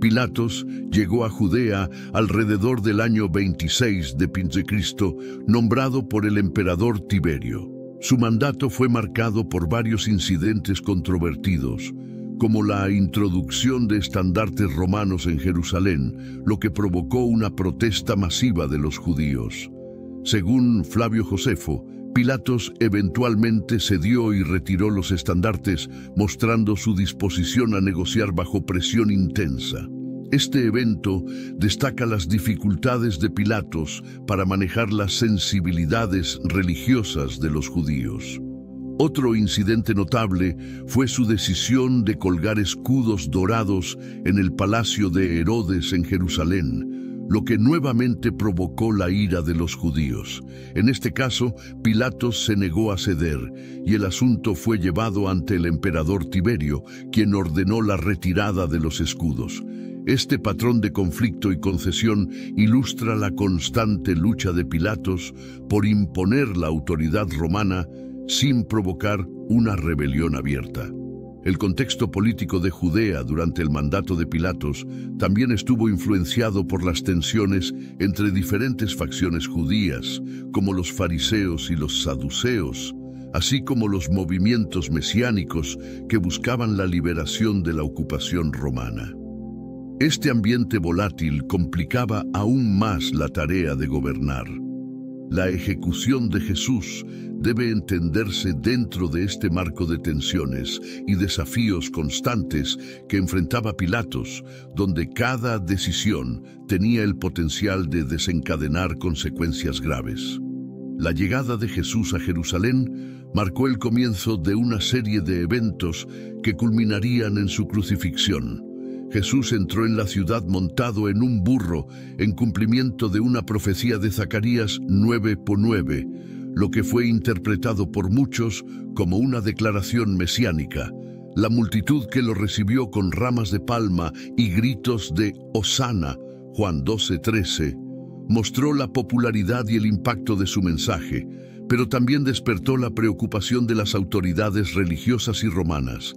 Pilatos llegó a Judea alrededor del año 26 de Cristo, nombrado por el emperador Tiberio. Su mandato fue marcado por varios incidentes controvertidos, como la introducción de estandartes romanos en Jerusalén, lo que provocó una protesta masiva de los judíos. Según Flavio Josefo, Pilatos eventualmente cedió y retiró los estandartes, mostrando su disposición a negociar bajo presión intensa. Este evento destaca las dificultades de Pilatos para manejar las sensibilidades religiosas de los judíos. Otro incidente notable fue su decisión de colgar escudos dorados en el palacio de Herodes en Jerusalén, lo que nuevamente provocó la ira de los judíos. En este caso, Pilatos se negó a ceder, y el asunto fue llevado ante el emperador Tiberio, quien ordenó la retirada de los escudos. Este patrón de conflicto y concesión ilustra la constante lucha de Pilatos por imponer la autoridad romana sin provocar una rebelión abierta. El contexto político de Judea durante el mandato de Pilatos también estuvo influenciado por las tensiones entre diferentes facciones judías, como los fariseos y los saduceos, así como los movimientos mesiánicos que buscaban la liberación de la ocupación romana. Este ambiente volátil complicaba aún más la tarea de gobernar. La ejecución de Jesús debe entenderse dentro de este marco de tensiones y desafíos constantes que enfrentaba Pilatos, donde cada decisión tenía el potencial de desencadenar consecuencias graves. La llegada de Jesús a Jerusalén marcó el comienzo de una serie de eventos que culminarían en su crucifixión. Jesús entró en la ciudad montado en un burro, en cumplimiento de una profecía de Zacarías 9:9, lo que fue interpretado por muchos como una declaración mesiánica. La multitud que lo recibió con ramas de palma y gritos de Hosana, Juan 12:13, mostró la popularidad y el impacto de su mensaje, pero también despertó la preocupación de las autoridades religiosas y romanas.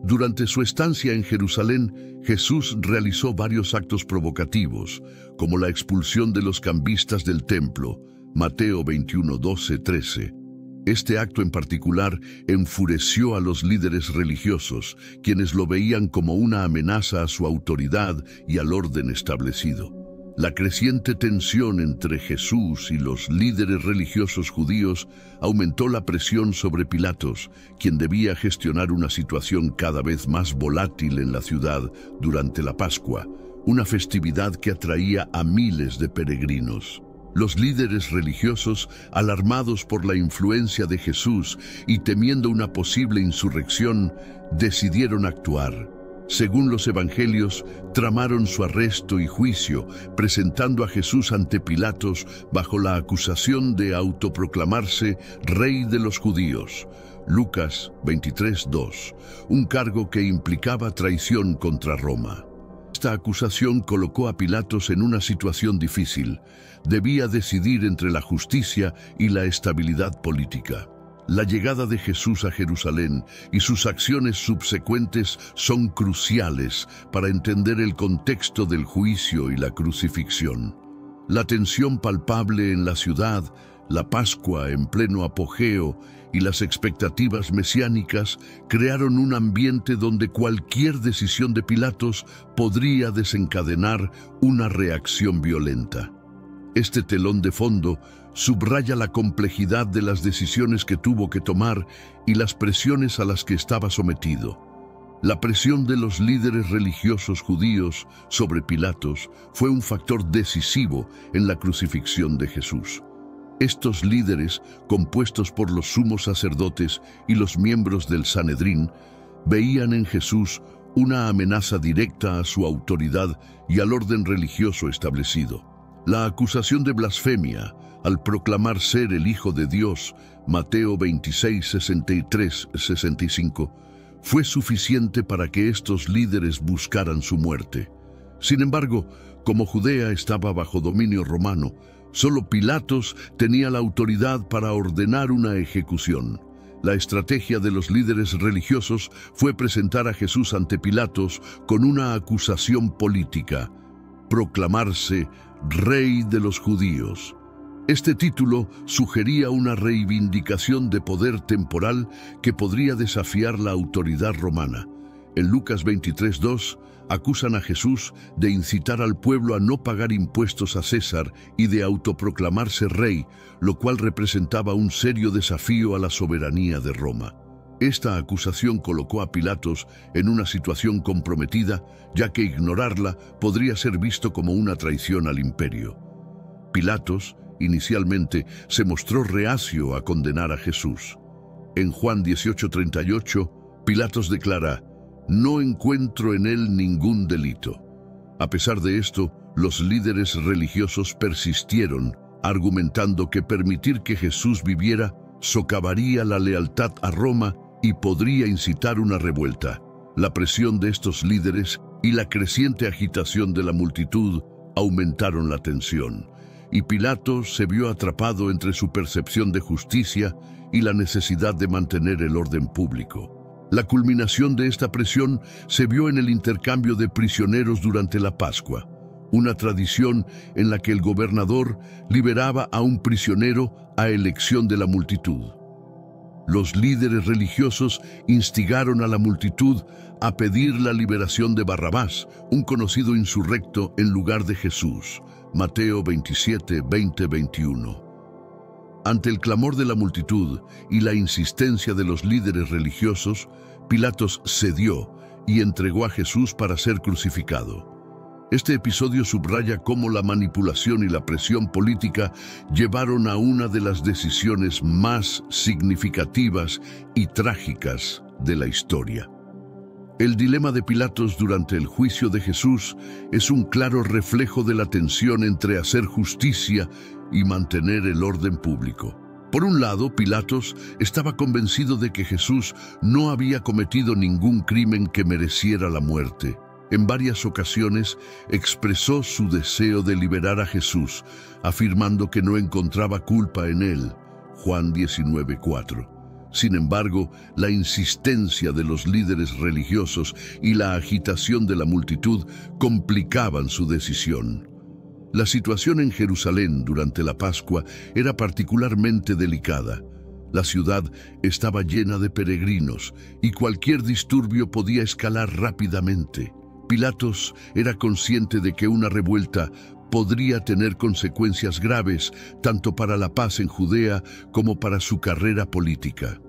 Durante su estancia en Jerusalén, Jesús realizó varios actos provocativos, como la expulsión de los cambistas del templo, Mateo 21:12-13. Este acto en particular enfureció a los líderes religiosos, quienes lo veían como una amenaza a su autoridad y al orden establecido. La creciente tensión entre Jesús y los líderes religiosos judíos aumentó la presión sobre Pilatos, quien debía gestionar una situación cada vez más volátil en la ciudad durante la Pascua, una festividad que atraía a miles de peregrinos. Los líderes religiosos, alarmados por la influencia de Jesús y temiendo una posible insurrección, decidieron actuar. Según los evangelios, tramaron su arresto y juicio, presentando a Jesús ante Pilatos bajo la acusación de autoproclamarse Rey de los Judíos. Lucas 23:2, un cargo que implicaba traición contra Roma. Esta acusación colocó a Pilatos en una situación difícil. Debía decidir entre la justicia y la estabilidad política. La llegada de Jesús a Jerusalén y sus acciones subsecuentes son cruciales para entender el contexto del juicio y la crucifixión. La tensión palpable en la ciudad, la Pascua en pleno apogeo y las expectativas mesiánicas crearon un ambiente donde cualquier decisión de Pilatos podría desencadenar una reacción violenta. Este telón de fondo subraya la complejidad de las decisiones que tuvo que tomar y las presiones a las que estaba sometido. La presión de los líderes religiosos judíos sobre Pilatos fue un factor decisivo en la crucifixión de Jesús. Estos líderes, compuestos por los sumos sacerdotes y los miembros del Sanedrín, veían en Jesús una amenaza directa a su autoridad y al orden religioso establecido. La acusación de blasfemia, al proclamar ser el Hijo de Dios, Mateo 26, 63, 65, fue suficiente para que estos líderes buscaran su muerte. Sin embargo, como Judea estaba bajo dominio romano, solo Pilatos tenía la autoridad para ordenar una ejecución. La estrategia de los líderes religiosos fue presentar a Jesús ante Pilatos con una acusación política: proclamarse Rey de los Judíos. Este título sugería una reivindicación de poder temporal que podría desafiar la autoridad romana. En Lucas 23:2 acusan a Jesús de incitar al pueblo a no pagar impuestos a César y de autoproclamarse rey, lo cual representaba un serio desafío a la soberanía de Roma. Esta acusación colocó a Pilatos en una situación comprometida, ya que ignorarla podría ser visto como una traición al imperio. Pilatos, inicialmente, se mostró reacio a condenar a Jesús. En Juan 18:38, Pilatos declara: «No encuentro en él ningún delito». A pesar de esto, los líderes religiosos persistieron, argumentando que permitir que Jesús viviera socavaría la lealtad a Roma y podría incitar una revuelta. La presión de estos líderes y la creciente agitación de la multitud aumentaron la tensión, y Pilatos se vio atrapado entre su percepción de justicia y la necesidad de mantener el orden público. La culminación de esta presión se vio en el intercambio de prisioneros durante la Pascua, una tradición en la que el gobernador liberaba a un prisionero a elección de la multitud. Los líderes religiosos instigaron a la multitud a pedir la liberación de Barrabás, un conocido insurrecto, en lugar de Jesús. Mateo 27, 20, 21. Ante el clamor de la multitud y la insistencia de los líderes religiosos, Pilatos cedió y entregó a Jesús para ser crucificado. Este episodio subraya cómo la manipulación y la presión política llevaron a una de las decisiones más significativas y trágicas de la historia. El dilema de Pilatos durante el juicio de Jesús es un claro reflejo de la tensión entre hacer justicia y mantener el orden público. Por un lado, Pilatos estaba convencido de que Jesús no había cometido ningún crimen que mereciera la muerte. En varias ocasiones expresó su deseo de liberar a Jesús, afirmando que no encontraba culpa en él. Juan 19:4. Sin embargo, la insistencia de los líderes religiosos y la agitación de la multitud complicaban su decisión. La situación en Jerusalén durante la Pascua era particularmente delicada. La ciudad estaba llena de peregrinos y cualquier disturbio podía escalar rápidamente. Pilatos era consciente de que una revuelta podría tener consecuencias graves tanto para la paz en Judea como para su carrera política.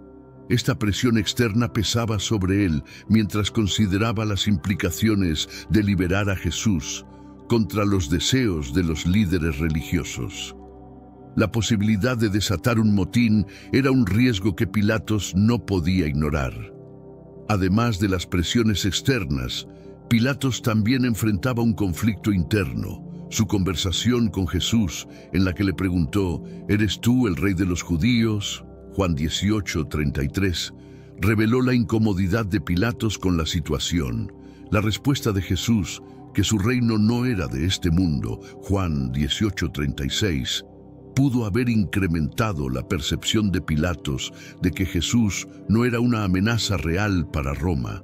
Esta presión externa pesaba sobre él mientras consideraba las implicaciones de liberar a Jesús contra los deseos de los líderes religiosos. La posibilidad de desatar un motín era un riesgo que Pilatos no podía ignorar. Además de las presiones externas, Pilatos también enfrentaba un conflicto interno. Su conversación con Jesús, en la que le preguntó, ¿eres tú el rey de los judíos? Juan 18:33, reveló la incomodidad de Pilatos con la situación. La respuesta de Jesús, que su reino no era de este mundo, Juan 18:36, pudo haber incrementado la percepción de Pilatos de que Jesús no era una amenaza real para Roma.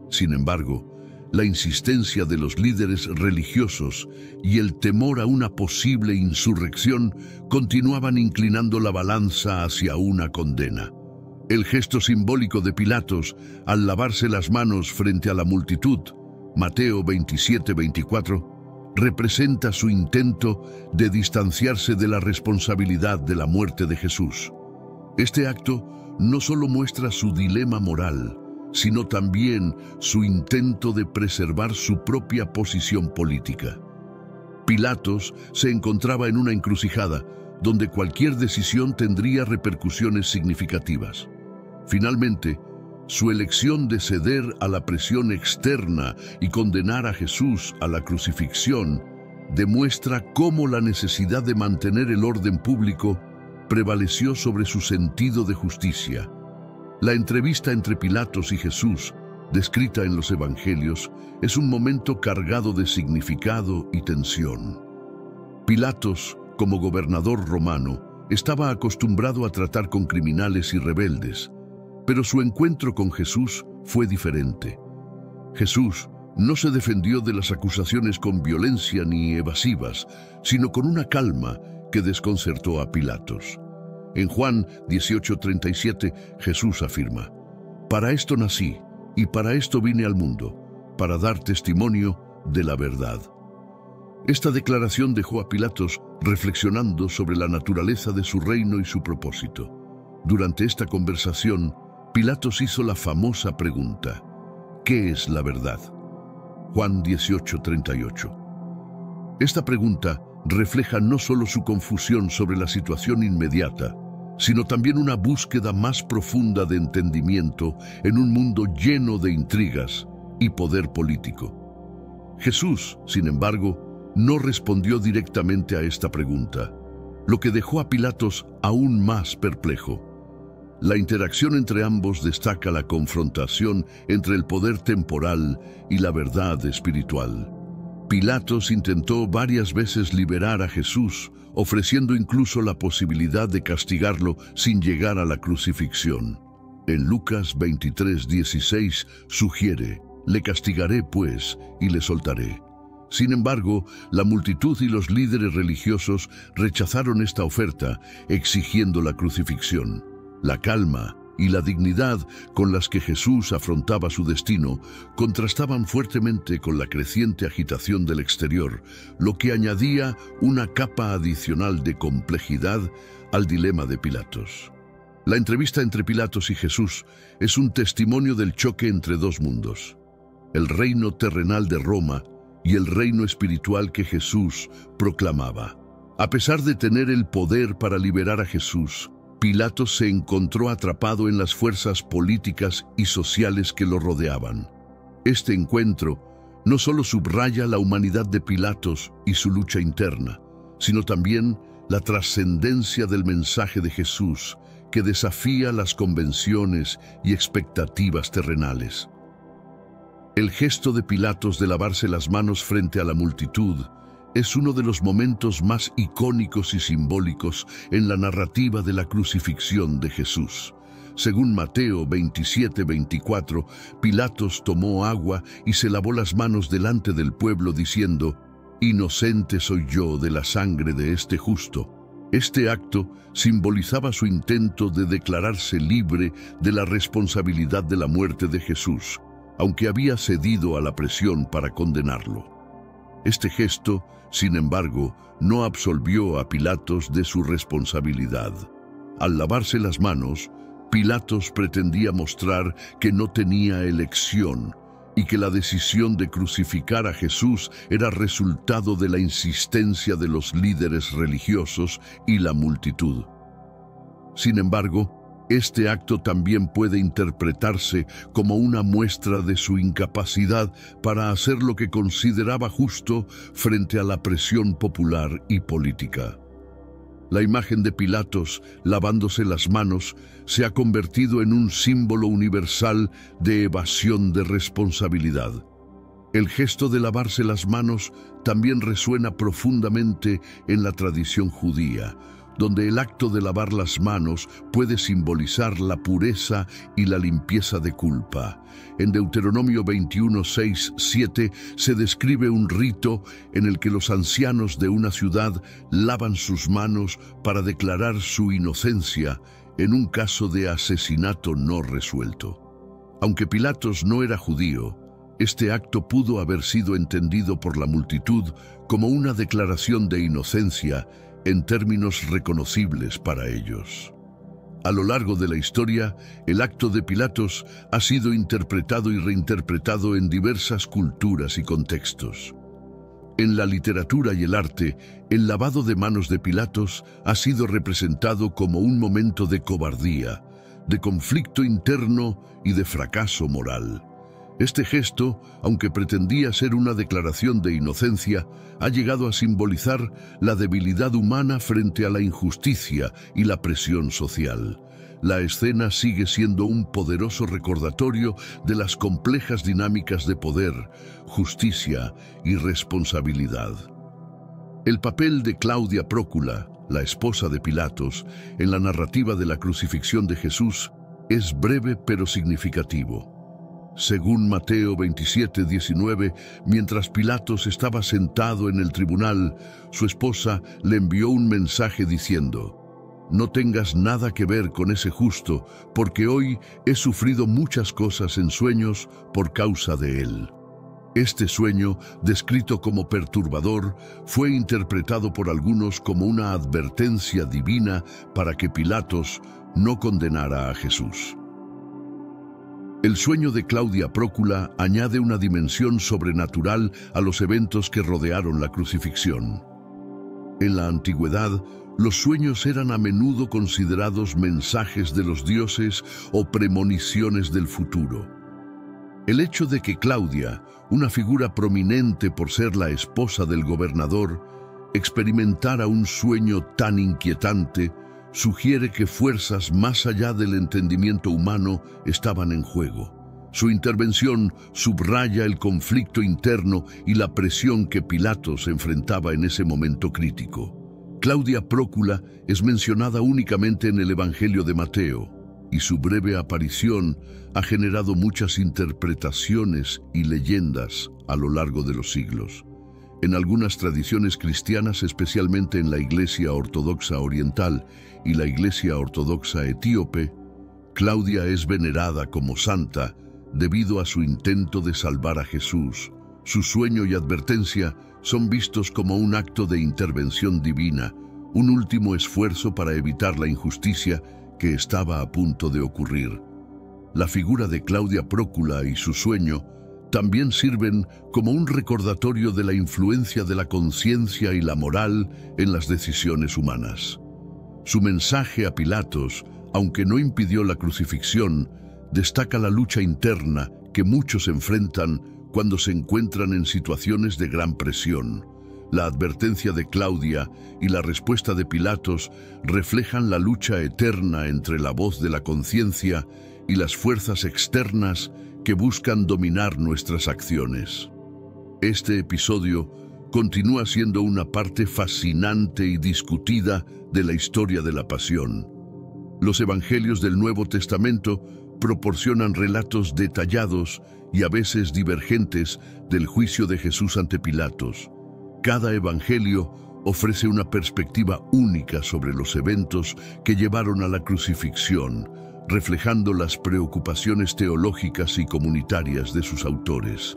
Sin embargo, la insistencia de los líderes religiosos y el temor a una posible insurrección continuaban inclinando la balanza hacia una condena. El gesto simbólico de Pilatos al lavarse las manos frente a la multitud, Mateo 27:24, representa su intento de distanciarse de la responsabilidad de la muerte de Jesús. Este acto no solo muestra su dilema moral, sino también su intento de preservar su propia posición política. Pilatos se encontraba en una encrucijada donde cualquier decisión tendría repercusiones significativas. Finalmente, su elección de ceder a la presión externa y condenar a Jesús a la crucifixión demuestra cómo la necesidad de mantener el orden público prevaleció sobre su sentido de justicia. La entrevista entre Pilatos y Jesús, descrita en los Evangelios, es un momento cargado de significado y tensión. Pilatos, como gobernador romano, estaba acostumbrado a tratar con criminales y rebeldes, pero su encuentro con Jesús fue diferente. Jesús no se defendió de las acusaciones con violencia ni evasivas, sino con una calma que desconcertó a Pilatos. En Juan 18:37, Jesús afirma, «Para esto nací y para esto vine al mundo, para dar testimonio de la verdad». Esta declaración dejó a Pilatos reflexionando sobre la naturaleza de su reino y su propósito. Durante esta conversación, Pilatos hizo la famosa pregunta, ¿qué es la verdad? Juan 18:38. Esta pregunta refleja no solo su confusión sobre la situación inmediata, sino también una búsqueda más profunda de entendimiento en un mundo lleno de intrigas y poder político. Jesús, sin embargo, no respondió directamente a esta pregunta, lo que dejó a Pilatos aún más perplejo. La interacción entre ambos destaca la confrontación entre el poder temporal y la verdad espiritual. Pilatos intentó varias veces liberar a Jesús, ofreciendo incluso la posibilidad de castigarlo sin llegar a la crucifixión. En Lucas 23:16 sugiere, «Le castigaré, pues, y le soltaré». Sin embargo, la multitud y los líderes religiosos rechazaron esta oferta, exigiendo la crucifixión. La calma y la dignidad con las que Jesús afrontaba su destino contrastaban fuertemente con la creciente agitación del exterior, lo que añadía una capa adicional de complejidad al dilema de Pilatos. La entrevista entre Pilatos y Jesús es un testimonio del choque entre dos mundos, el reino terrenal de Roma y el reino espiritual que Jesús proclamaba. A pesar de tener el poder para liberar a Jesús, Pilatos se encontró atrapado en las fuerzas políticas y sociales que lo rodeaban. Este encuentro no solo subraya la humanidad de Pilatos y su lucha interna, sino también la trascendencia del mensaje de Jesús, que desafía las convenciones y expectativas terrenales. El gesto de Pilatos de lavarse las manos frente a la multitud es uno de los momentos más icónicos y simbólicos en la narrativa de la crucifixión de Jesús. Según Mateo 27:24, Pilatos tomó agua y se lavó las manos delante del pueblo diciendo, «Inocente soy yo de la sangre de este justo». Este acto simbolizaba su intento de declararse libre de la responsabilidad de la muerte de Jesús, aunque había cedido a la presión para condenarlo. Este gesto, sin embargo, no absolvió a Pilatos de su responsabilidad. Al lavarse las manos, Pilatos pretendía mostrar que no tenía elección y que la decisión de crucificar a Jesús era resultado de la insistencia de los líderes religiosos y la multitud. Sin embargo, este acto también puede interpretarse como una muestra de su incapacidad para hacer lo que consideraba justo frente a la presión popular y política. La imagen de Pilatos lavándose las manos se ha convertido en un símbolo universal de evasión de responsabilidad. El gesto de lavarse las manos también resuena profundamente en la tradición judía, donde el acto de lavar las manos puede simbolizar la pureza y la limpieza de culpa. En Deuteronomio 21, 6, 7 se describe un rito en el que los ancianos de una ciudad lavan sus manos para declarar su inocencia en un caso de asesinato no resuelto. Aunque Pilatos no era judío, este acto pudo haber sido entendido por la multitud como una declaración de inocencia en términos reconocibles para ellos. A lo largo de la historia, el acto de Pilatos ha sido interpretado y reinterpretado en diversas culturas y contextos. En la literatura y el arte, el lavado de manos de Pilatos ha sido representado como un momento de cobardía, de conflicto interno y de fracaso moral. Este gesto, aunque pretendía ser una declaración de inocencia, ha llegado a simbolizar la debilidad humana frente a la injusticia y la presión social. La escena sigue siendo un poderoso recordatorio de las complejas dinámicas de poder, justicia y responsabilidad. El papel de Claudia Prócula, la esposa de Pilatos, en la narrativa de la crucifixión de Jesús, es breve pero significativo. Según Mateo 27, 19, mientras Pilatos estaba sentado en el tribunal, su esposa le envió un mensaje diciendo: «No tengas nada que ver con ese justo, porque hoy he sufrido muchas cosas en sueños por causa de él». Este sueño, descrito como perturbador, fue interpretado por algunos como una advertencia divina para que Pilatos no condenara a Jesús. El sueño de Claudia Prócula añade una dimensión sobrenatural a los eventos que rodearon la crucifixión. En la antigüedad, los sueños eran a menudo considerados mensajes de los dioses o premoniciones del futuro. El hecho de que Claudia, una figura prominente por ser la esposa del gobernador, experimentara un sueño tan inquietante, sugiere que fuerzas más allá del entendimiento humano estaban en juego. Su intervención subraya el conflicto interno y la presión que Pilatos enfrentaba en ese momento crítico. Claudia Prócula es mencionada únicamente en el Evangelio de Mateo, y su breve aparición ha generado muchas interpretaciones y leyendas a lo largo de los siglos. En algunas tradiciones cristianas, especialmente en la Iglesia Ortodoxa Oriental y la Iglesia Ortodoxa Etíope, Claudia es venerada como santa debido a su intento de salvar a Jesús. Su sueño y advertencia son vistos como un acto de intervención divina, un último esfuerzo para evitar la injusticia que estaba a punto de ocurrir. La figura de Claudia Prócula y su sueño también sirven como un recordatorio de la influencia de la conciencia y la moral en las decisiones humanas. Su mensaje a Pilatos, aunque no impidió la crucifixión, destaca la lucha interna que muchos enfrentan cuando se encuentran en situaciones de gran presión. La advertencia de Claudia y la respuesta de Pilatos reflejan la lucha eterna entre la voz de la conciencia y las fuerzas externas que buscan dominar nuestras acciones. Este episodio continúa siendo una parte fascinante y discutida de la historia de la Pasión. Los evangelios del Nuevo Testamento proporcionan relatos detallados y a veces divergentes del juicio de Jesús ante Pilatos. Cada evangelio ofrece una perspectiva única sobre los eventos que llevaron a la crucifixión, reflejando las preocupaciones teológicas y comunitarias de sus autores.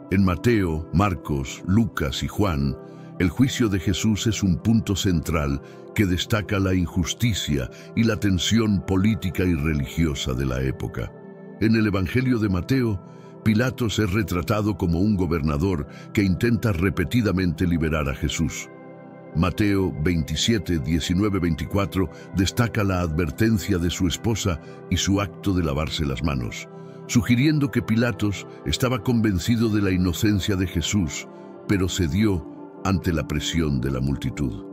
En Mateo, Marcos, Lucas y Juan, el juicio de Jesús es un punto central que destaca la injusticia y la tensión política y religiosa de la época. En el Evangelio de Mateo, Pilatos es retratado como un gobernador que intenta repetidamente liberar a Jesús. Mateo 27, 19, 24 destaca la advertencia de su esposa y su acto de lavarse las manos, sugiriendo que Pilatos estaba convencido de la inocencia de Jesús, pero cedió ante la presión de la multitud.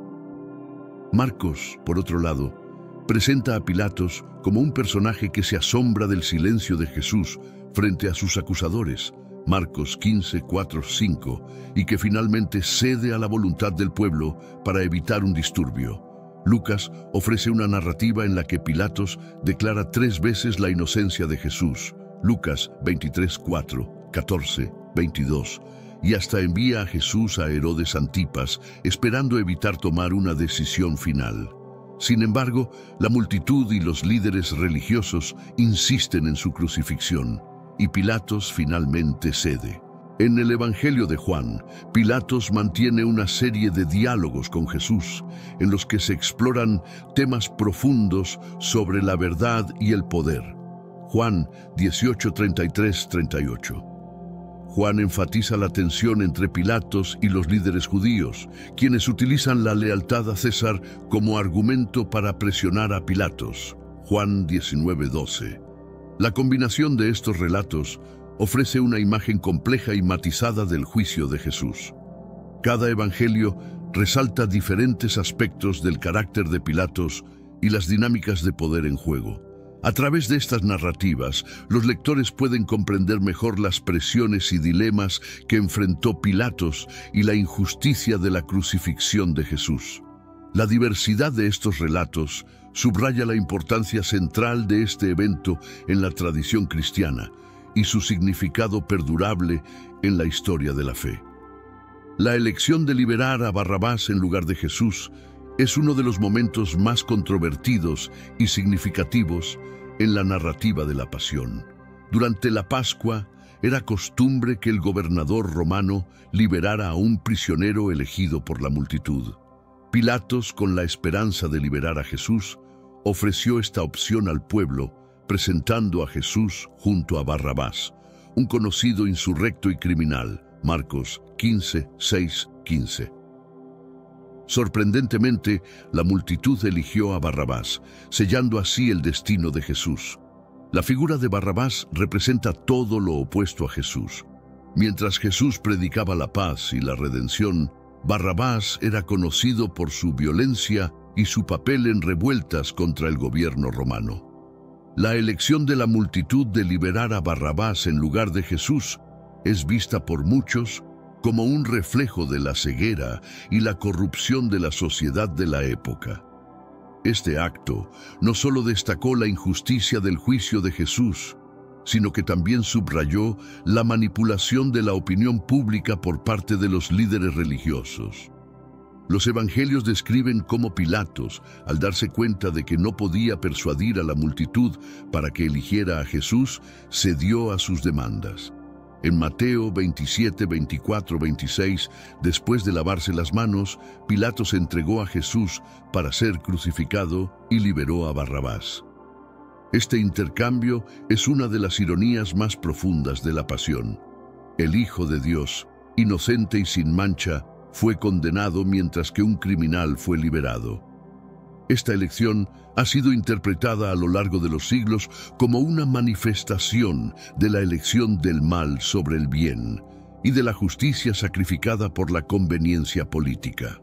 Marcos, por otro lado, presenta a Pilatos como un personaje que se asombra del silencio de Jesús frente a sus acusadores, Marcos 15, 4, 5, y que finalmente cede a la voluntad del pueblo para evitar un disturbio. Lucas ofrece una narrativa en la que Pilatos declara 3 veces la inocencia de Jesús, Lucas 23, 4, 14, 22, y hasta envía a Jesús a Herodes Antipas, esperando evitar tomar una decisión final. Sin embargo, la multitud y los líderes religiosos insisten en su crucifixión, y Pilatos finalmente cede. En el Evangelio de Juan, Pilatos mantiene una serie de diálogos con Jesús, en los que se exploran temas profundos sobre la verdad y el poder. Juan 18, 33, 38. Juan enfatiza la tensión entre Pilatos y los líderes judíos, quienes utilizan la lealtad a César como argumento para presionar a Pilatos. Juan 19, 12. La combinación de estos relatos ofrece una imagen compleja y matizada del juicio de Jesús. Cada evangelio resalta diferentes aspectos del carácter de Pilatos y las dinámicas de poder en juego. A través de estas narrativas, los lectores pueden comprender mejor las presiones y dilemas que enfrentó Pilatos y la injusticia de la crucifixión de Jesús. La diversidad de estos relatos subraya la importancia central de este evento en la tradición cristiana y su significado perdurable en la historia de la fe. La elección de liberar a Barrabás en lugar de Jesús es uno de los momentos más controvertidos y significativos en la narrativa de la Pasión. Durante la Pascua, era costumbre que el gobernador romano liberara a un prisionero elegido por la multitud. Pilatos, con la esperanza de liberar a Jesús, ofreció esta opción al pueblo, presentando a Jesús junto a Barrabás, un conocido insurrecto y criminal, Marcos 15, 6, 15. Sorprendentemente, la multitud eligió a Barrabás, sellando así el destino de Jesús. La figura de Barrabás representa todo lo opuesto a Jesús. Mientras Jesús predicaba la paz y la redención, Barrabás era conocido por su violencia y su papel en revueltas contra el gobierno romano. La elección de la multitud de liberar a Barrabás en lugar de Jesús es vista por muchos como un reflejo de la ceguera y la corrupción de la sociedad de la época. Este acto no solo destacó la injusticia del juicio de Jesús, sino que también subrayó la manipulación de la opinión pública por parte de los líderes religiosos. Los evangelios describen cómo Pilatos, al darse cuenta de que no podía persuadir a la multitud para que eligiera a Jesús, cedió a sus demandas. En Mateo 27, 24, 26, después de lavarse las manos, Pilatos entregó a Jesús para ser crucificado y liberó a Barrabás. Este intercambio es una de las ironías más profundas de la Pasión. El Hijo de Dios, inocente y sin mancha, fue condenado mientras que un criminal fue liberado. Esta elección ha sido interpretada a lo largo de los siglos como una manifestación de la elección del mal sobre el bien y de la justicia sacrificada por la conveniencia política.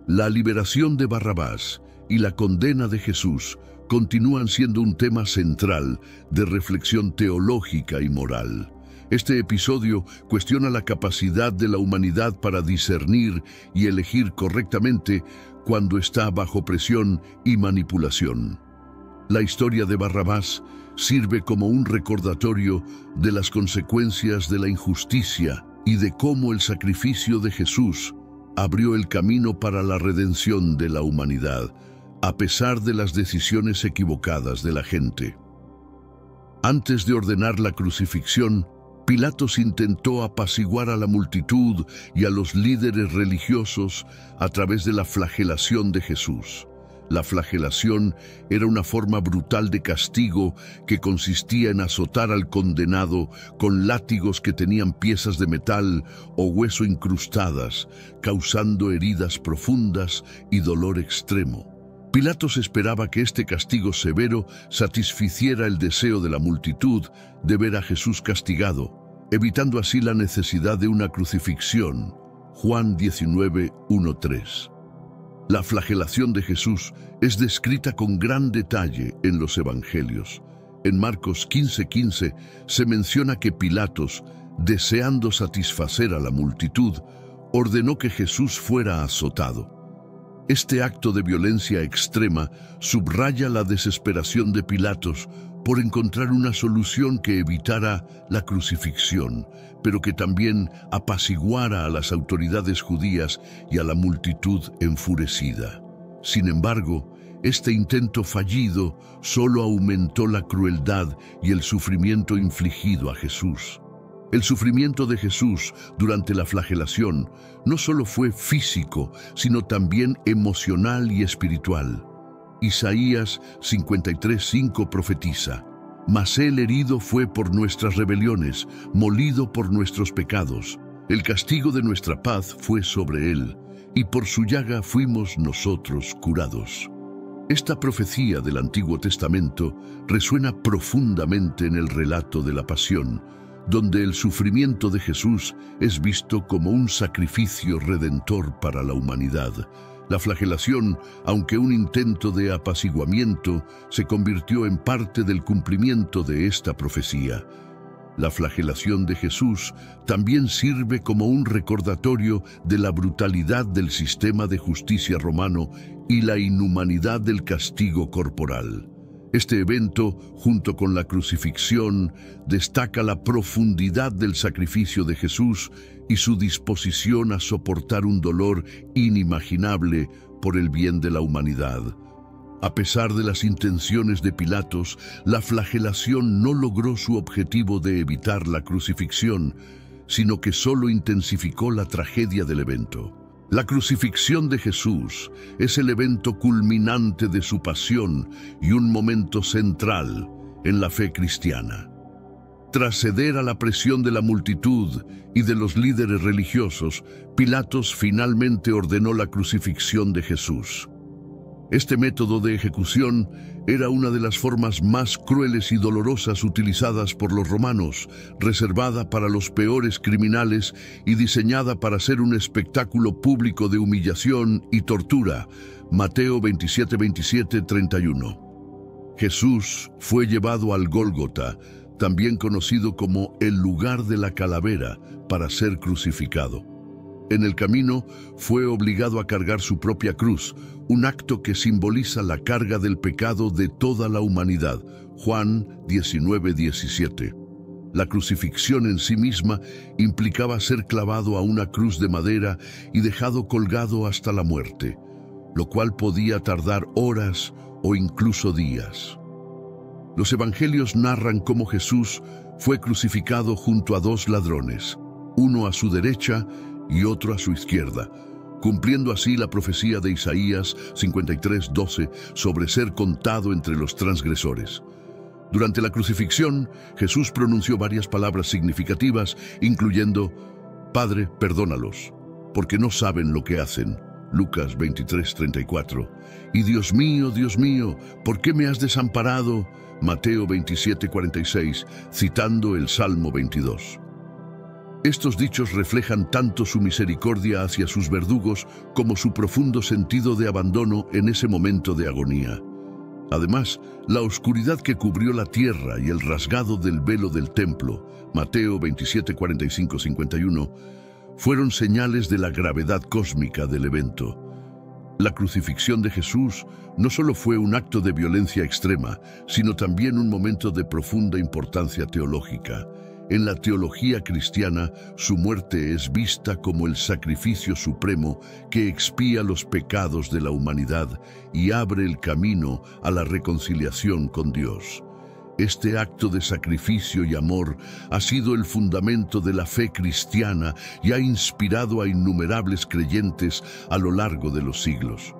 La liberación de Barrabás y la condena de Jesús continúan siendo un tema central de reflexión teológica y moral. Este episodio cuestiona la capacidad de la humanidad para discernir y elegir correctamente cuando está bajo presión y manipulación. La historia de Barrabás sirve como un recordatorio de las consecuencias de la injusticia y de cómo el sacrificio de Jesús abrió el camino para la redención de la humanidad, a pesar de las decisiones equivocadas de la gente. Antes de ordenar la crucifixión, Pilatos intentó apaciguar a la multitud y a los líderes religiosos a través de la flagelación de Jesús. La flagelación era una forma brutal de castigo que consistía en azotar al condenado con látigos que tenían piezas de metal o hueso incrustadas, causando heridas profundas y dolor extremo. Pilatos esperaba que este castigo severo satisficiera el deseo de la multitud de ver a Jesús castigado, evitando así la necesidad de una crucifixión. Juan 19:1-3. La flagelación de Jesús es descrita con gran detalle en los Evangelios. En Marcos 15:15 se menciona que Pilatos, deseando satisfacer a la multitud, ordenó que Jesús fuera azotado. Este acto de violencia extrema subraya la desesperación de Pilatos por encontrar una solución que evitara la crucifixión, pero que también apaciguara a las autoridades judías y a la multitud enfurecida. Sin embargo, este intento fallido solo aumentó la crueldad y el sufrimiento infligido a Jesús. El sufrimiento de Jesús durante la flagelación no solo fue físico, sino también emocional y espiritual. Isaías 53:5 profetiza: «Mas él herido fue por nuestras rebeliones, molido por nuestros pecados. El castigo de nuestra paz fue sobre él, y por su llaga fuimos nosotros curados». Esta profecía del Antiguo Testamento resuena profundamente en el relato de la Pasión, donde el sufrimiento de Jesús es visto como un sacrificio redentor para la humanidad. La flagelación, aunque un intento de apaciguamiento, se convirtió en parte del cumplimiento de esta profecía. La flagelación de Jesús también sirve como un recordatorio de la brutalidad del sistema de justicia romano y la inhumanidad del castigo corporal. Este evento, junto con la crucifixión, destaca la profundidad del sacrificio de Jesús y su disposición a soportar un dolor inimaginable por el bien de la humanidad. A pesar de las intenciones de Pilatos, la flagelación no logró su objetivo de evitar la crucifixión, sino que solo intensificó la tragedia del evento. La crucifixión de Jesús es el evento culminante de su pasión y un momento central en la fe cristiana. Tras ceder a la presión de la multitud y de los líderes religiosos, Pilatos finalmente ordenó la crucifixión de Jesús. Este método de ejecución era una de las formas más crueles y dolorosas utilizadas por los romanos, reservada para los peores criminales y diseñada para ser un espectáculo público de humillación y tortura. Mateo 27:27-31. Jesús fue llevado al Gólgota, también conocido como el lugar de la calavera, para ser crucificado. En el camino fue obligado a cargar su propia cruz, un acto que simboliza la carga del pecado de toda la humanidad. Juan 19:17. La crucifixión en sí misma implicaba ser clavado a una cruz de madera y dejado colgado hasta la muerte, lo cual podía tardar horas o incluso días. Los evangelios narran cómo Jesús fue crucificado junto a dos ladrones, uno a su derecha y otro a su izquierda, cumpliendo así la profecía de Isaías 53:12 sobre ser contado entre los transgresores. Durante la crucifixión, Jesús pronunció varias palabras significativas, incluyendo: «Padre, perdónalos, porque no saben lo que hacen». Lucas 23:34. Y Dios mío, ¿por qué me has desamparado? Mateo 27:46, citando el Salmo 22. Estos dichos reflejan tanto su misericordia hacia sus verdugos como su profundo sentido de abandono en ese momento de agonía. Además, la oscuridad que cubrió la tierra y el rasgado del velo del templo, Mateo 27:45-51, fueron señales de la gravedad cósmica del evento. La crucifixión de Jesús no solo fue un acto de violencia extrema, sino también un momento de profunda importancia teológica. En la teología cristiana, su muerte es vista como el sacrificio supremo que expía los pecados de la humanidad y abre el camino a la reconciliación con Dios. Este acto de sacrificio y amor ha sido el fundamento de la fe cristiana y ha inspirado a innumerables creyentes a lo largo de los siglos.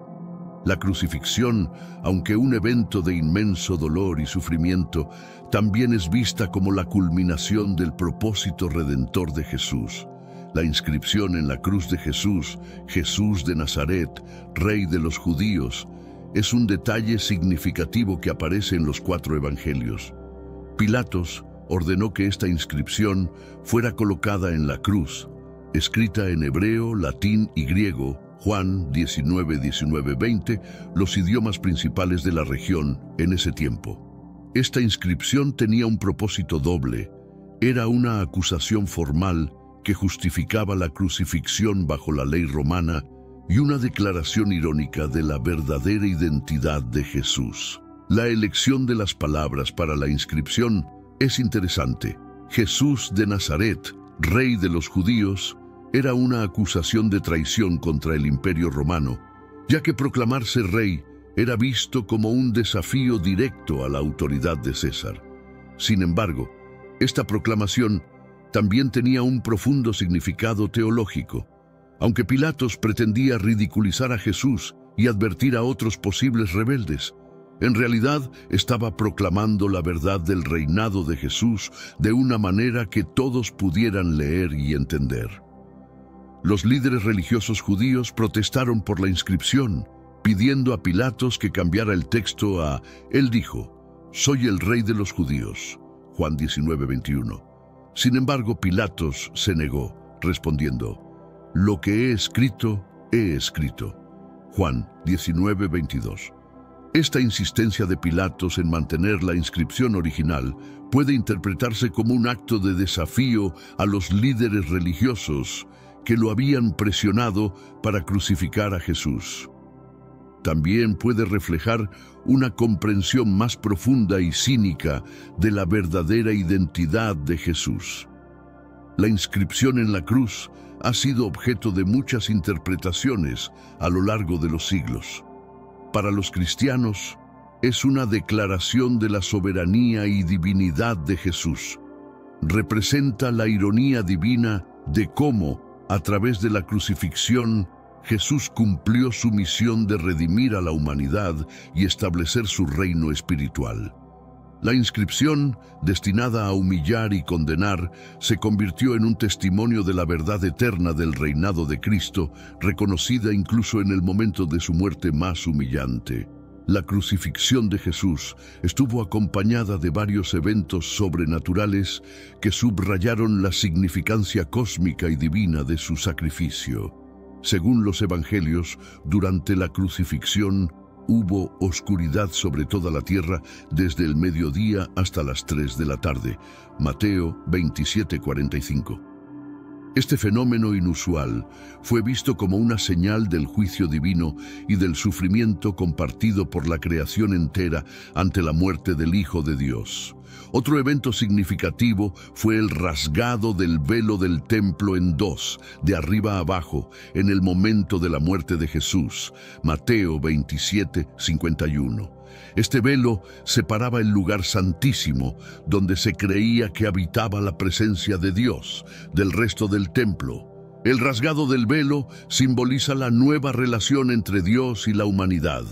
La crucifixión, aunque un evento de inmenso dolor y sufrimiento, también es vista como la culminación del propósito redentor de Jesús. La inscripción en la cruz de Jesús, Jesús de Nazaret, Rey de los Judíos, es un detalle significativo que aparece en los 4 evangelios. Pilatos ordenó que esta inscripción fuera colocada en la cruz, escrita en hebreo, latín y griego, Juan 19, 19, 20, los idiomas principales de la región en ese tiempo. Esta inscripción tenía un propósito doble. Era una acusación formal que justificaba la crucifixión bajo la ley romana y una declaración irónica de la verdadera identidad de Jesús. La elección de las palabras para la inscripción es interesante. Jesús de Nazaret, Rey de los Judíos, era una acusación de traición contra el Imperio Romano, ya que proclamarse rey era visto como un desafío directo a la autoridad de César. Sin embargo, esta proclamación también tenía un profundo significado teológico. Aunque Pilatos pretendía ridiculizar a Jesús y advertir a otros posibles rebeldes, en realidad estaba proclamando la verdad del reinado de Jesús de una manera que todos pudieran leer y entender. Los líderes religiosos judíos protestaron por la inscripción, pidiendo a Pilatos que cambiara el texto a «Él dijo, soy el rey de los judíos», Juan 19, 21. Sin embargo, Pilatos se negó, respondiendo, «Lo que he escrito, Juan 19, 22. Esta insistencia de Pilatos en mantener la inscripción original puede interpretarse como un acto de desafío a los líderes religiosos que lo habían presionado para crucificar a Jesús. También puede reflejar una comprensión más profunda y cínica de la verdadera identidad de Jesús. La inscripción en la cruz ha sido objeto de muchas interpretaciones a lo largo de los siglos. Para los cristianos, es una declaración de la soberanía y divinidad de Jesús. Representa la ironía divina de cómo, a través de la crucifixión, Jesús cumplió su misión de redimir a la humanidad y establecer su reino espiritual. La inscripción, destinada a humillar y condenar, se convirtió en un testimonio de la verdad eterna del reinado de Cristo, reconocida incluso en el momento de su muerte más humillante. La crucifixión de Jesús estuvo acompañada de varios eventos sobrenaturales que subrayaron la significancia cósmica y divina de su sacrificio. Según los evangelios, durante la crucifixión hubo oscuridad sobre toda la tierra desde el mediodía hasta las 3 de la tarde. Mateo 27:45. Este fenómeno inusual fue visto como una señal del juicio divino y del sufrimiento compartido por la creación entera ante la muerte del Hijo de Dios. Otro evento significativo fue el rasgado del velo del templo en dos, de arriba a abajo, en el momento de la muerte de Jesús. Mateo 27:51. Este velo separaba el lugar santísimo, donde se creía que habitaba la presencia de Dios, del resto del templo. El rasgado del velo simboliza la nueva relación entre Dios y la humanidad,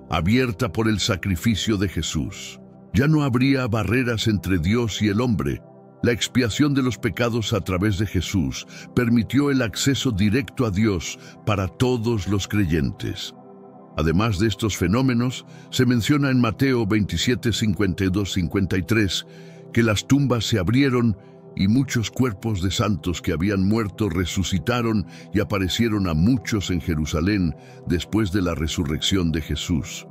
abierta por el sacrificio de Jesús. Ya no habría barreras entre Dios y el hombre. La expiación de los pecados a través de Jesús permitió el acceso directo a Dios para todos los creyentes. Además de estos fenómenos, se menciona en Mateo 27:52-53 que las tumbas se abrieron y muchos cuerpos de santos que habían muerto resucitaron y aparecieron a muchos en Jerusalén después de la resurrección de Jesús.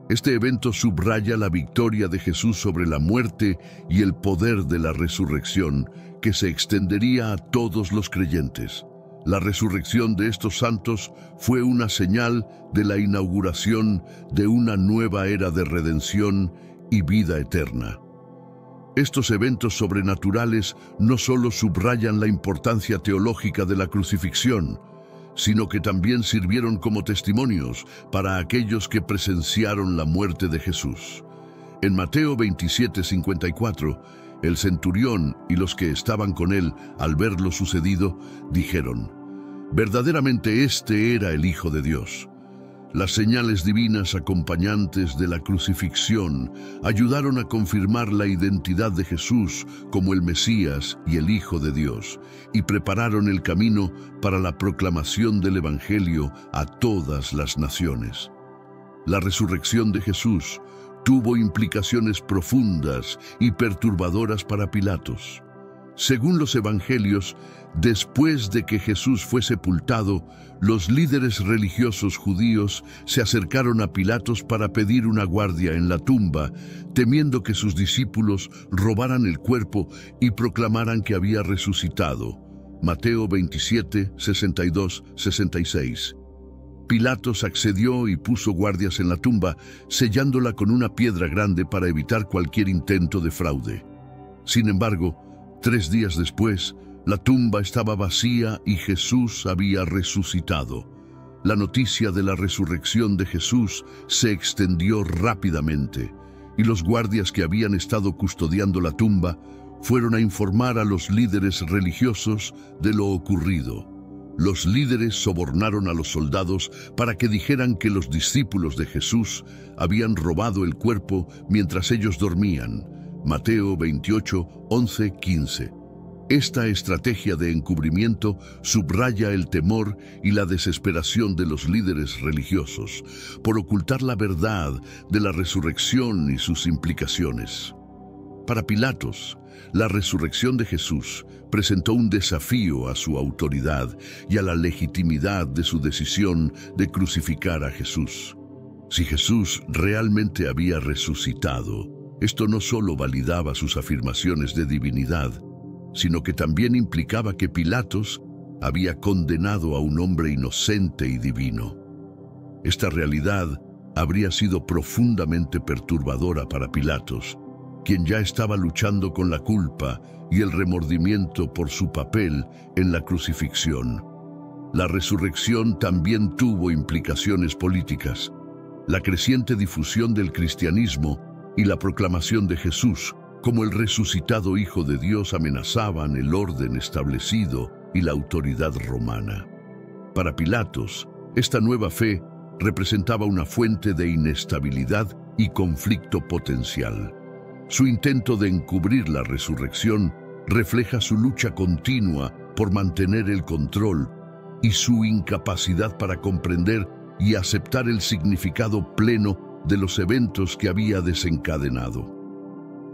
Este evento subraya la victoria de Jesús sobre la muerte y el poder de la resurrección, que se extendería a todos los creyentes. La resurrección de estos santos fue una señal de la inauguración de una nueva era de redención y vida eterna. Estos eventos sobrenaturales no solo subrayan la importancia teológica de la crucifixión, sino que también sirvieron como testimonios para aquellos que presenciaron la muerte de Jesús. En Mateo 27:54, el centurión y los que estaban con él, al ver lo sucedido, dijeron: «Verdaderamente este era el Hijo de Dios». Las señales divinas acompañantes de la crucifixión ayudaron a confirmar la identidad de Jesús como el Mesías y el Hijo de Dios, y prepararon el camino para la proclamación del Evangelio a todas las naciones. La resurrección de Jesús tuvo implicaciones profundas y perturbadoras para Pilatos. Según los evangelios, después de que Jesús fue sepultado, los líderes religiosos judíos se acercaron a Pilatos para pedir una guardia en la tumba, temiendo que sus discípulos robaran el cuerpo y proclamaran que había resucitado. Mateo 27, 62, 66. Pilatos accedió y puso guardias en la tumba, sellándola con una piedra grande para evitar cualquier intento de fraude. Sin embargo, 3 días después, la tumba estaba vacía y Jesús había resucitado. La noticia de la resurrección de Jesús se extendió rápidamente, y los guardias que habían estado custodiando la tumba fueron a informar a los líderes religiosos de lo ocurrido. Los líderes sobornaron a los soldados para que dijeran que los discípulos de Jesús habían robado el cuerpo mientras ellos dormían. Mateo 28, 11, 15. Esta estrategia de encubrimiento subraya el temor y la desesperación de los líderes religiosos por ocultar la verdad de la resurrección y sus implicaciones. Para Pilatos, la resurrección de Jesús presentó un desafío a su autoridad y a la legitimidad de su decisión de crucificar a Jesús. Si Jesús realmente había resucitado, esto no solo validaba sus afirmaciones de divinidad, sino que también implicaba que Pilatos había condenado a un hombre inocente y divino. Esta realidad habría sido profundamente perturbadora para Pilatos, quien ya estaba luchando con la culpa y el remordimiento por su papel en la crucifixión. La resurrección también tuvo implicaciones políticas. La creciente difusión del cristianismo y la proclamación de Jesús como el resucitado Hijo de Dios amenazaban el orden establecido y la autoridad romana. Para Pilatos, esta nueva fe representaba una fuente de inestabilidad y conflicto potencial. Su intento de encubrir la resurrección refleja su lucha continua por mantener el control y su incapacidad para comprender y aceptar el significado pleno de los eventos que había desencadenado.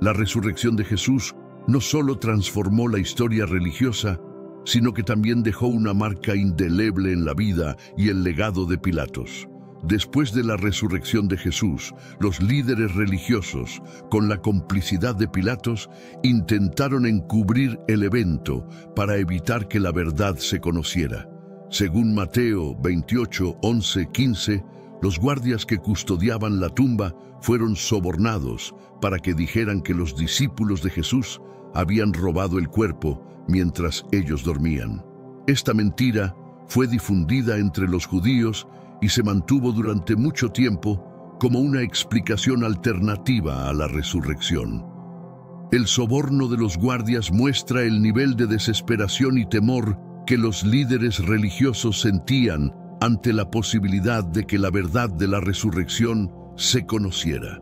La resurrección de Jesús no solo transformó la historia religiosa, sino que también dejó una marca indeleble en la vida y el legado de Pilatos. Después de la resurrección de Jesús, los líderes religiosos, con la complicidad de Pilatos, intentaron encubrir el evento para evitar que la verdad se conociera. Según Mateo 28, 11, 15, los guardias que custodiaban la tumba fueron sobornados para que dijeran que los discípulos de Jesús habían robado el cuerpo mientras ellos dormían. Esta mentira fue difundida entre los judíos y se mantuvo durante mucho tiempo como una explicación alternativa a la resurrección. El soborno de los guardias muestra el nivel de desesperación y temor que los líderes religiosos sentían ante la posibilidad de que la verdad de la resurrección se conociera.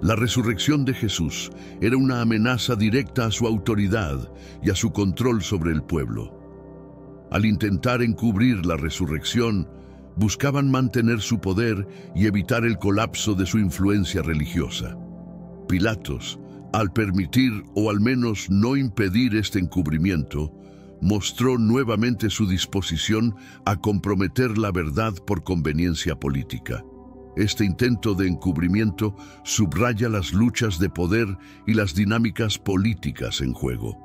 La resurrección de Jesús era una amenaza directa a su autoridad y a su control sobre el pueblo. Al intentar encubrir la resurrección, buscaban mantener su poder y evitar el colapso de su influencia religiosa. Pilatos, al permitir o al menos no impedir este encubrimiento, mostró nuevamente su disposición a comprometer la verdad por conveniencia política. Este intento de encubrimiento subraya las luchas de poder y las dinámicas políticas en juego.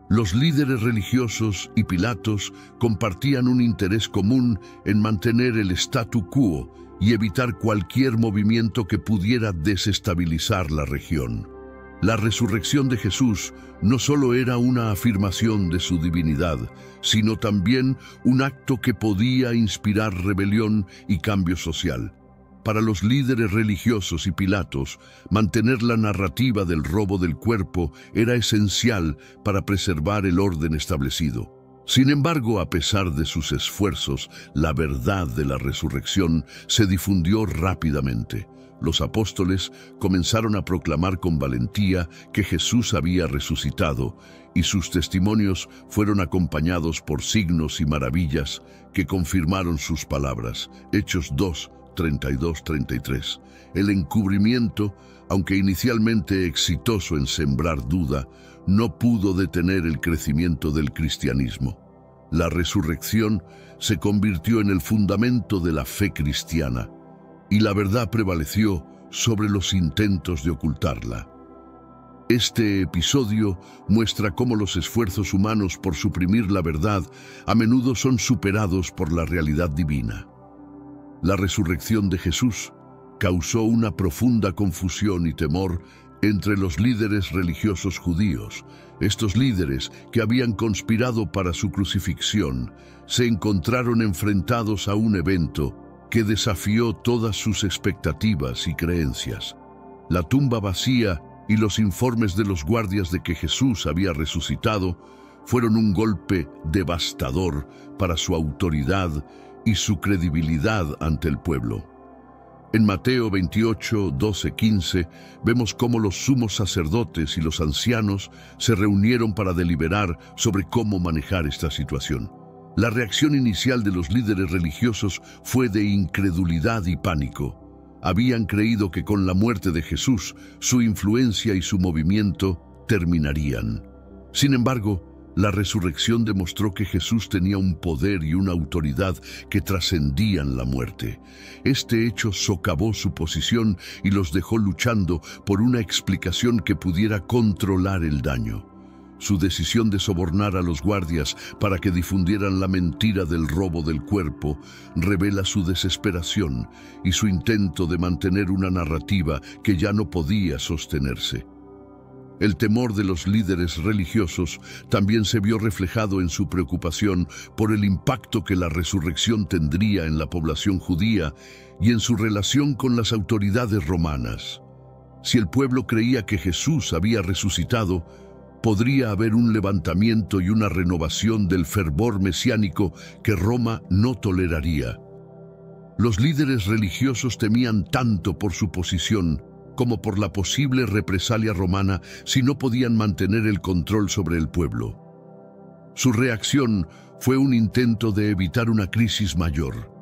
Los líderes religiosos y Pilatos compartían un interés común en mantener el statu quo y evitar cualquier movimiento que pudiera desestabilizar la región. La resurrección de Jesús no solo era una afirmación de su divinidad, sino también un acto que podía inspirar rebelión y cambio social. Para los líderes religiosos y Pilatos, mantener la narrativa del robo del cuerpo era esencial para preservar el orden establecido. Sin embargo, a pesar de sus esfuerzos, la verdad de la resurrección se difundió rápidamente. Los apóstoles comenzaron a proclamar con valentía que Jesús había resucitado, y sus testimonios fueron acompañados por signos y maravillas que confirmaron sus palabras. Hechos 2, 32-33. El encubrimiento, aunque inicialmente exitoso en sembrar duda, no pudo detener el crecimiento del cristianismo. La resurrección se convirtió en el fundamento de la fe cristiana, y la verdad prevaleció sobre los intentos de ocultarla. Este episodio muestra cómo los esfuerzos humanos por suprimir la verdad a menudo son superados por la realidad divina. La resurrección de Jesús causó una profunda confusión y temor entre los líderes religiosos judíos. Estos líderes, que habían conspirado para su crucifixión, se encontraron enfrentados a un evento que desafió todas sus expectativas y creencias. La tumba vacía y los informes de los guardias de que Jesús había resucitado fueron un golpe devastador para su autoridad y su credibilidad ante el pueblo. En Mateo 28, 12-15, vemos cómo los sumos sacerdotes y los ancianos se reunieron para deliberar sobre cómo manejar esta situación. La reacción inicial de los líderes religiosos fue de incredulidad y pánico. Habían creído que con la muerte de Jesús, su influencia y su movimiento terminarían. Sin embargo, la resurrección demostró que Jesús tenía un poder y una autoridad que trascendían la muerte. Este hecho socavó su posición y los dejó luchando por una explicación que pudiera controlar el daño. Su decisión de sobornar a los guardias para que difundieran la mentira del robo del cuerpo revela su desesperación y su intento de mantener una narrativa que ya no podía sostenerse. El temor de los líderes religiosos también se vio reflejado en su preocupación por el impacto que la resurrección tendría en la población judía y en su relación con las autoridades romanas. Si el pueblo creía que Jesús había resucitado, podría haber un levantamiento y una renovación del fervor mesiánico que Roma no toleraría. Los líderes religiosos temían tanto por su posición como por la posible represalia romana si no podían mantener el control sobre el pueblo. Su reacción fue un intento de evitar una crisis mayor.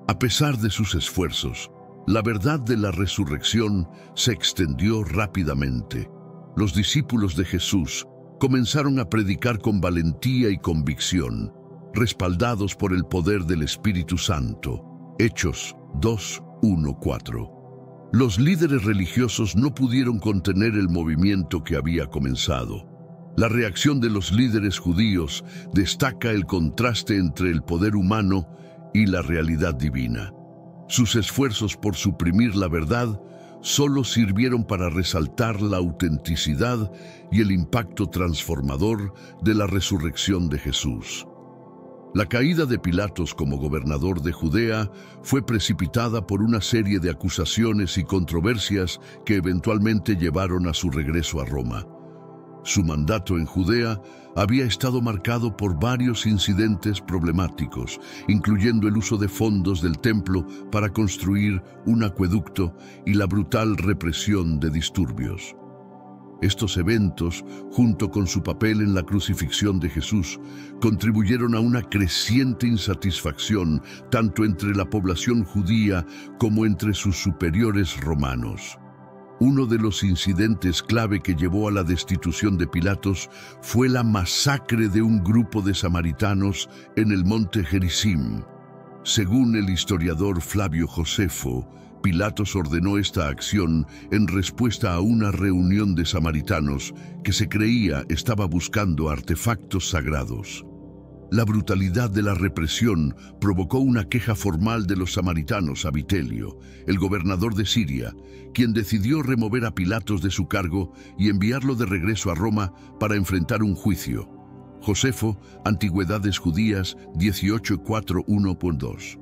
A pesar de sus esfuerzos, la verdad de la resurrección se extendió rápidamente. Los discípulos de Jesús comenzaron a predicar con valentía y convicción, respaldados por el poder del Espíritu Santo. Hechos 2, 1, 4. Los líderes religiosos no pudieron contener el movimiento que había comenzado. La reacción de los líderes judíos destaca el contraste entre el poder humano y la realidad divina. Sus esfuerzos por suprimir la verdad solo sirvieron para resaltar la autenticidad y el impacto transformador de la resurrección de Jesús. La caída de Pilatos como gobernador de Judea fue precipitada por una serie de acusaciones y controversias que eventualmente llevaron a su regreso a Roma. Su mandato en Judea había estado marcado por varios incidentes problemáticos, incluyendo el uso de fondos del templo para construir un acueducto y la brutal represión de disturbios. Estos eventos, junto con su papel en la crucifixión de Jesús, contribuyeron a una creciente insatisfacción tanto entre la población judía como entre sus superiores romanos. Uno de los incidentes clave que llevó a la destitución de Pilatos fue la masacre de un grupo de samaritanos en el monte Gerizim. Según el historiador Flavio Josefo, Pilatos ordenó esta acción en respuesta a una reunión de samaritanos que se creía estaba buscando artefactos sagrados. La brutalidad de la represión provocó una queja formal de los samaritanos a Vitelio, el gobernador de Siria, quien decidió remover a Pilatos de su cargo y enviarlo de regreso a Roma para enfrentar un juicio. Josefo, Antigüedades Judías 18:4-1.2.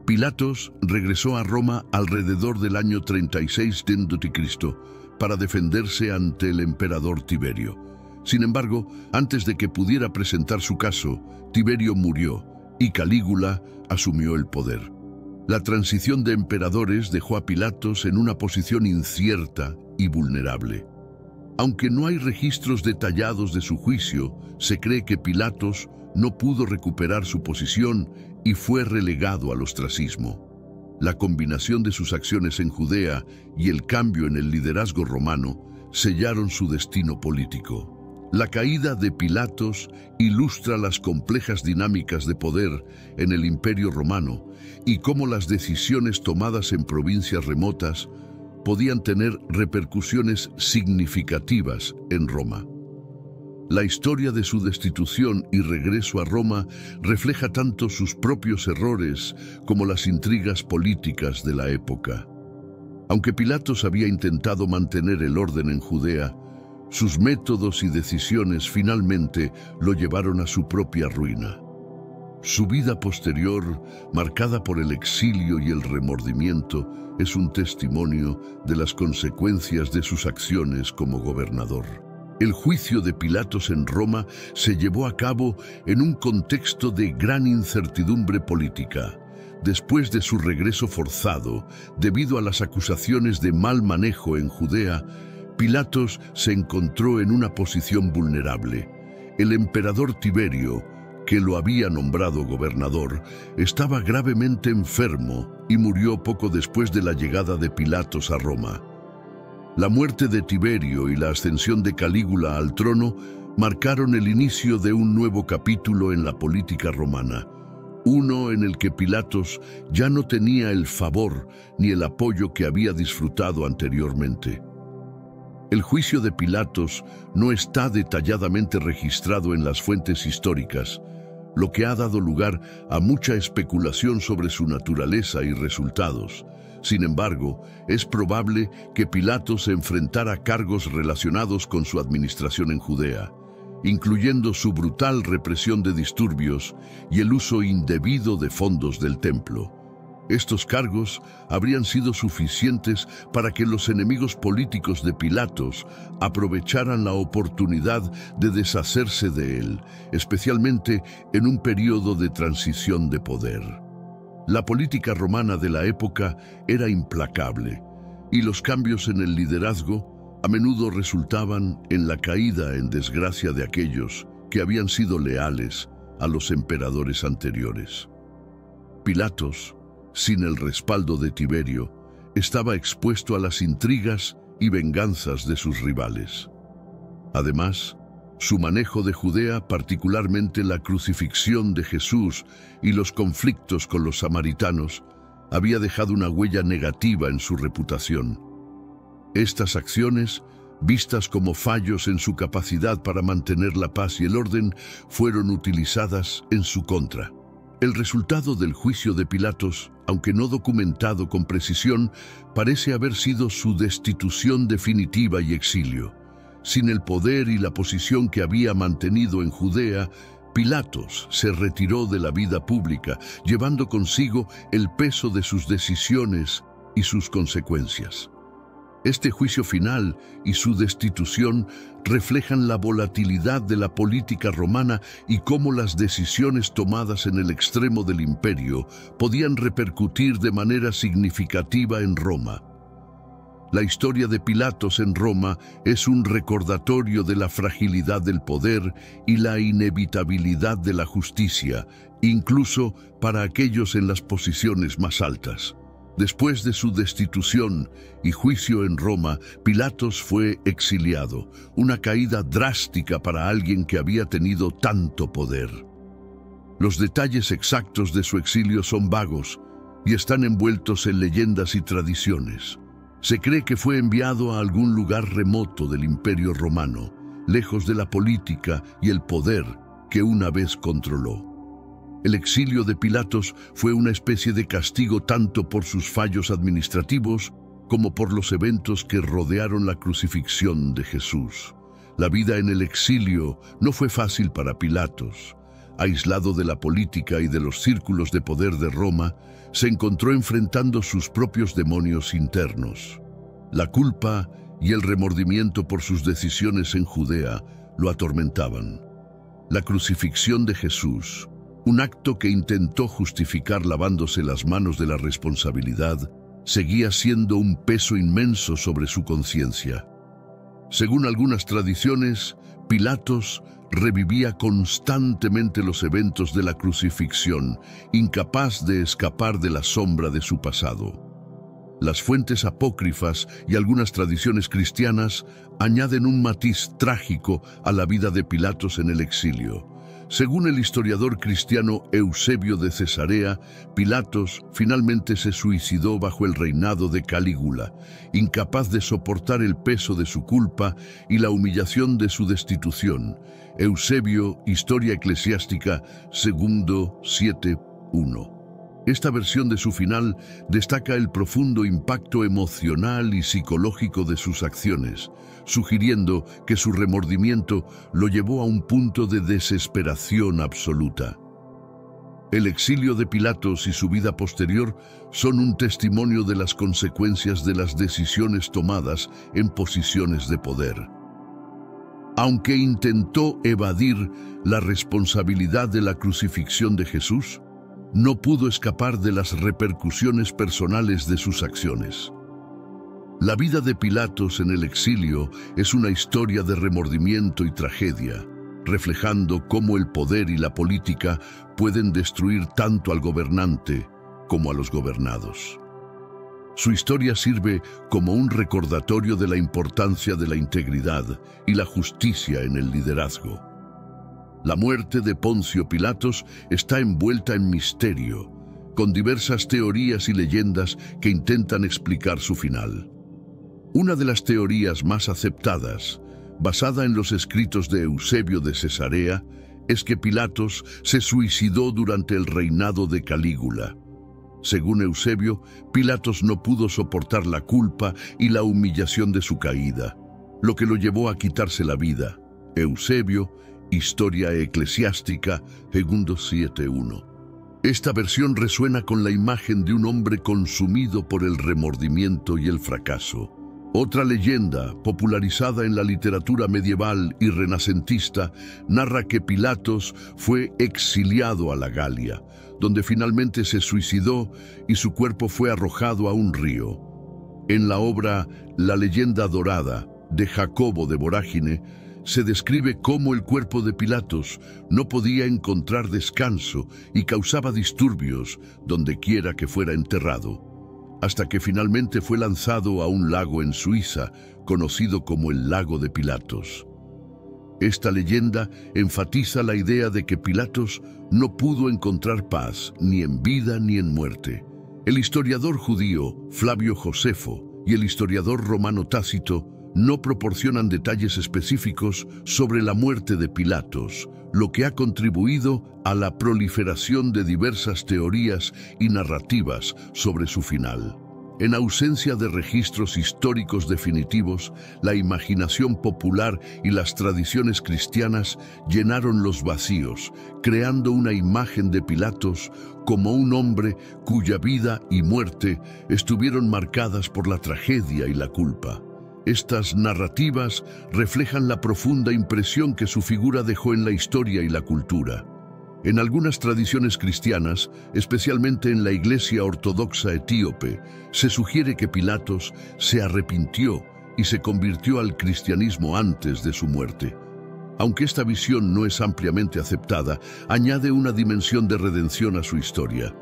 Pilatos regresó a Roma alrededor del año 36 d.C. para defenderse ante el emperador Tiberio. Sin embargo, antes de que pudiera presentar su caso, Tiberio murió y Calígula asumió el poder. La transición de emperadores dejó a Pilatos en una posición incierta y vulnerable. Aunque no hay registros detallados de su juicio, se cree que Pilatos no pudo recuperar su posición y fue relegado al ostracismo. La combinación de sus acciones en Judea y el cambio en el liderazgo romano sellaron su destino político. La caída de Pilatos ilustra las complejas dinámicas de poder en el Imperio Romano y cómo las decisiones tomadas en provincias remotas podían tener repercusiones significativas en Roma. La historia de su destitución y regreso a Roma refleja tanto sus propios errores como las intrigas políticas de la época. Aunque Pilatos había intentado mantener el orden en Judea, sus métodos y decisiones finalmente lo llevaron a su propia ruina. Su vida posterior, marcada por el exilio y el remordimiento, es un testimonio de las consecuencias de sus acciones como gobernador. El juicio de Pilatos en Roma se llevó a cabo en un contexto de gran incertidumbre política. Después de su regreso forzado, debido a las acusaciones de mal manejo en Judea, Pilatos se encontró en una posición vulnerable. El emperador Tiberio, que lo había nombrado gobernador, estaba gravemente enfermo y murió poco después de la llegada de Pilatos a Roma. La muerte de Tiberio y la ascensión de Calígula al trono marcaron el inicio de un nuevo capítulo en la política romana, uno en el que Pilatos ya no tenía el favor ni el apoyo que había disfrutado anteriormente. El juicio de Pilatos no está detalladamente registrado en las fuentes históricas, lo que ha dado lugar a mucha especulación sobre su naturaleza y resultados. Sin embargo, es probable que Pilatos enfrentara cargos relacionados con su administración en Judea, incluyendo su brutal represión de disturbios y el uso indebido de fondos del templo. Estos cargos habrían sido suficientes para que los enemigos políticos de Pilatos aprovecharan la oportunidad de deshacerse de él, especialmente en un periodo de transición de poder. La política romana de la época era implacable, y los cambios en el liderazgo a menudo resultaban en la caída en desgracia de aquellos que habían sido leales a los emperadores anteriores. Pilatos, sin el respaldo de Tiberio, estaba expuesto a las intrigas y venganzas de sus rivales. Además, su manejo de Judea, particularmente la crucifixión de Jesús y los conflictos con los samaritanos, había dejado una huella negativa en su reputación. Estas acciones, vistas como fallos en su capacidad para mantener la paz y el orden, fueron utilizadas en su contra. El resultado del juicio de Pilatos, aunque no documentado con precisión, parece haber sido su destitución definitiva y exilio. Sin el poder y la posición que había mantenido en Judea, Pilatos se retiró de la vida pública, llevando consigo el peso de sus decisiones y sus consecuencias. Este juicio final y su destitución reflejan la volatilidad de la política romana y cómo las decisiones tomadas en el extremo del imperio podían repercutir de manera significativa en Roma. La historia de Pilatos en Roma es un recordatorio de la fragilidad del poder y la inevitabilidad de la justicia, incluso para aquellos en las posiciones más altas. Después de su destitución y juicio en Roma, Pilatos fue exiliado, una caída drástica para alguien que había tenido tanto poder. Los detalles exactos de su exilio son vagos y están envueltos en leyendas y tradiciones. Se cree que fue enviado a algún lugar remoto del Imperio Romano, lejos de la política y el poder que una vez controló. El exilio de Pilatos fue una especie de castigo tanto por sus fallos administrativos como por los eventos que rodearon la crucifixión de Jesús. La vida en el exilio no fue fácil para Pilatos. Aislado de la política y de los círculos de poder de Roma, se encontró enfrentando sus propios demonios internos. La culpa y el remordimiento por sus decisiones en Judea lo atormentaban. La crucifixión de Jesús, un acto que intentó justificar lavándose las manos de la responsabilidad, seguía siendo un peso inmenso sobre su conciencia. Según algunas tradiciones, Pilatos revivía constantemente los eventos de la crucifixión, incapaz de escapar de la sombra de su pasado. Las fuentes apócrifas y algunas tradiciones cristianas añaden un matiz trágico a la vida de Pilatos en el exilio. Según el historiador cristiano Eusebio de Cesarea, Pilatos finalmente se suicidó bajo el reinado de Calígula, incapaz de soportar el peso de su culpa y la humillación de su destitución. Eusebio, Historia Eclesiástica, 7:1. Esta versión de su final destaca el profundo impacto emocional y psicológico de sus acciones, sugiriendo que su remordimiento lo llevó a un punto de desesperación absoluta. El exilio de Pilatos y su vida posterior son un testimonio de las consecuencias de las decisiones tomadas en posiciones de poder. Aunque intentó evadir la responsabilidad de la crucifixión de Jesús, no pudo escapar de las repercusiones personales de sus acciones. La vida de Pilatos en el exilio es una historia de remordimiento y tragedia, reflejando cómo el poder y la política pueden destruir tanto al gobernante como a los gobernados. Su historia sirve como un recordatorio de la importancia de la integridad y la justicia en el liderazgo. La muerte de Poncio Pilatos está envuelta en misterio, con diversas teorías y leyendas que intentan explicar su final. Una de las teorías más aceptadas, basada en los escritos de Eusebio de Cesarea, es que Pilatos se suicidó durante el reinado de Calígula. Según Eusebio, Pilatos no pudo soportar la culpa y la humillación de su caída, lo que lo llevó a quitarse la vida. Eusebio, Historia Eclesiástica, 7:1. Esta versión resuena con la imagen de un hombre consumido por el remordimiento y el fracaso. Otra leyenda, popularizada en la literatura medieval y renacentista, narra que Pilatos fue exiliado a la Galia, donde finalmente se suicidó y su cuerpo fue arrojado a un río. En la obra La leyenda dorada, de Jacobo de Vorágine, se describe cómo el cuerpo de Pilatos no podía encontrar descanso y causaba disturbios donde quiera que fuera enterrado, hasta que finalmente fue lanzado a un lago en Suiza, conocido como el Lago de Pilatos. Esta leyenda enfatiza la idea de que Pilatos no pudo encontrar paz ni en vida ni en muerte. El historiador judío Flavio Josefo y el historiador romano Tácito no proporcionan detalles específicos sobre la muerte de Pilatos, lo que ha contribuido a la proliferación de diversas teorías y narrativas sobre su final. En ausencia de registros históricos definitivos, la imaginación popular y las tradiciones cristianas llenaron los vacíos, creando una imagen de Pilatos como un hombre cuya vida y muerte estuvieron marcadas por la tragedia y la culpa. Estas narrativas reflejan la profunda impresión que su figura dejó en la historia y la cultura. En algunas tradiciones cristianas, especialmente en la Iglesia Ortodoxa etíope, se sugiere que Pilatos se arrepintió y se convirtió al cristianismo antes de su muerte. Aunque esta visión no es ampliamente aceptada, añade una dimensión de redención a su historia.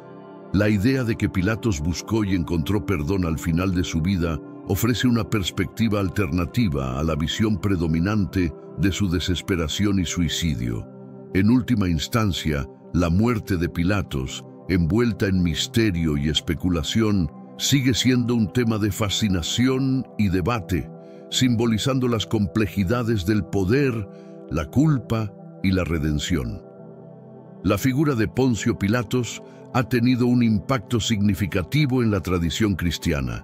La idea de que Pilatos buscó y encontró perdón al final de su vida ofrece una perspectiva alternativa a la visión predominante de su desesperación y suicidio. En última instancia, la muerte de Pilatos, envuelta en misterio y especulación, sigue siendo un tema de fascinación y debate, simbolizando las complejidades del poder, la culpa y la redención. La figura de Poncio Pilatos ha tenido un impacto significativo en la tradición cristiana,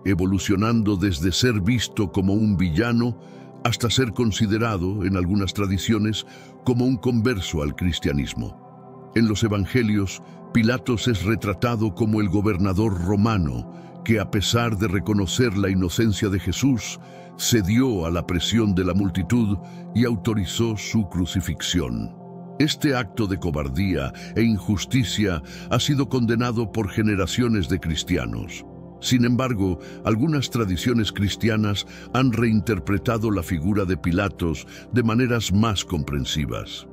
evolucionando desde ser visto como un villano hasta ser considerado, en algunas tradiciones, como un converso al cristianismo. En los evangelios, Pilatos es retratado como el gobernador romano, que a pesar de reconocer la inocencia de Jesús, cedió a la presión de la multitud y autorizó su crucifixión. Este acto de cobardía e injusticia ha sido condenado por generaciones de cristianos. Sin embargo, algunas tradiciones cristianas han reinterpretado la figura de Pilatos de maneras más comprensivas.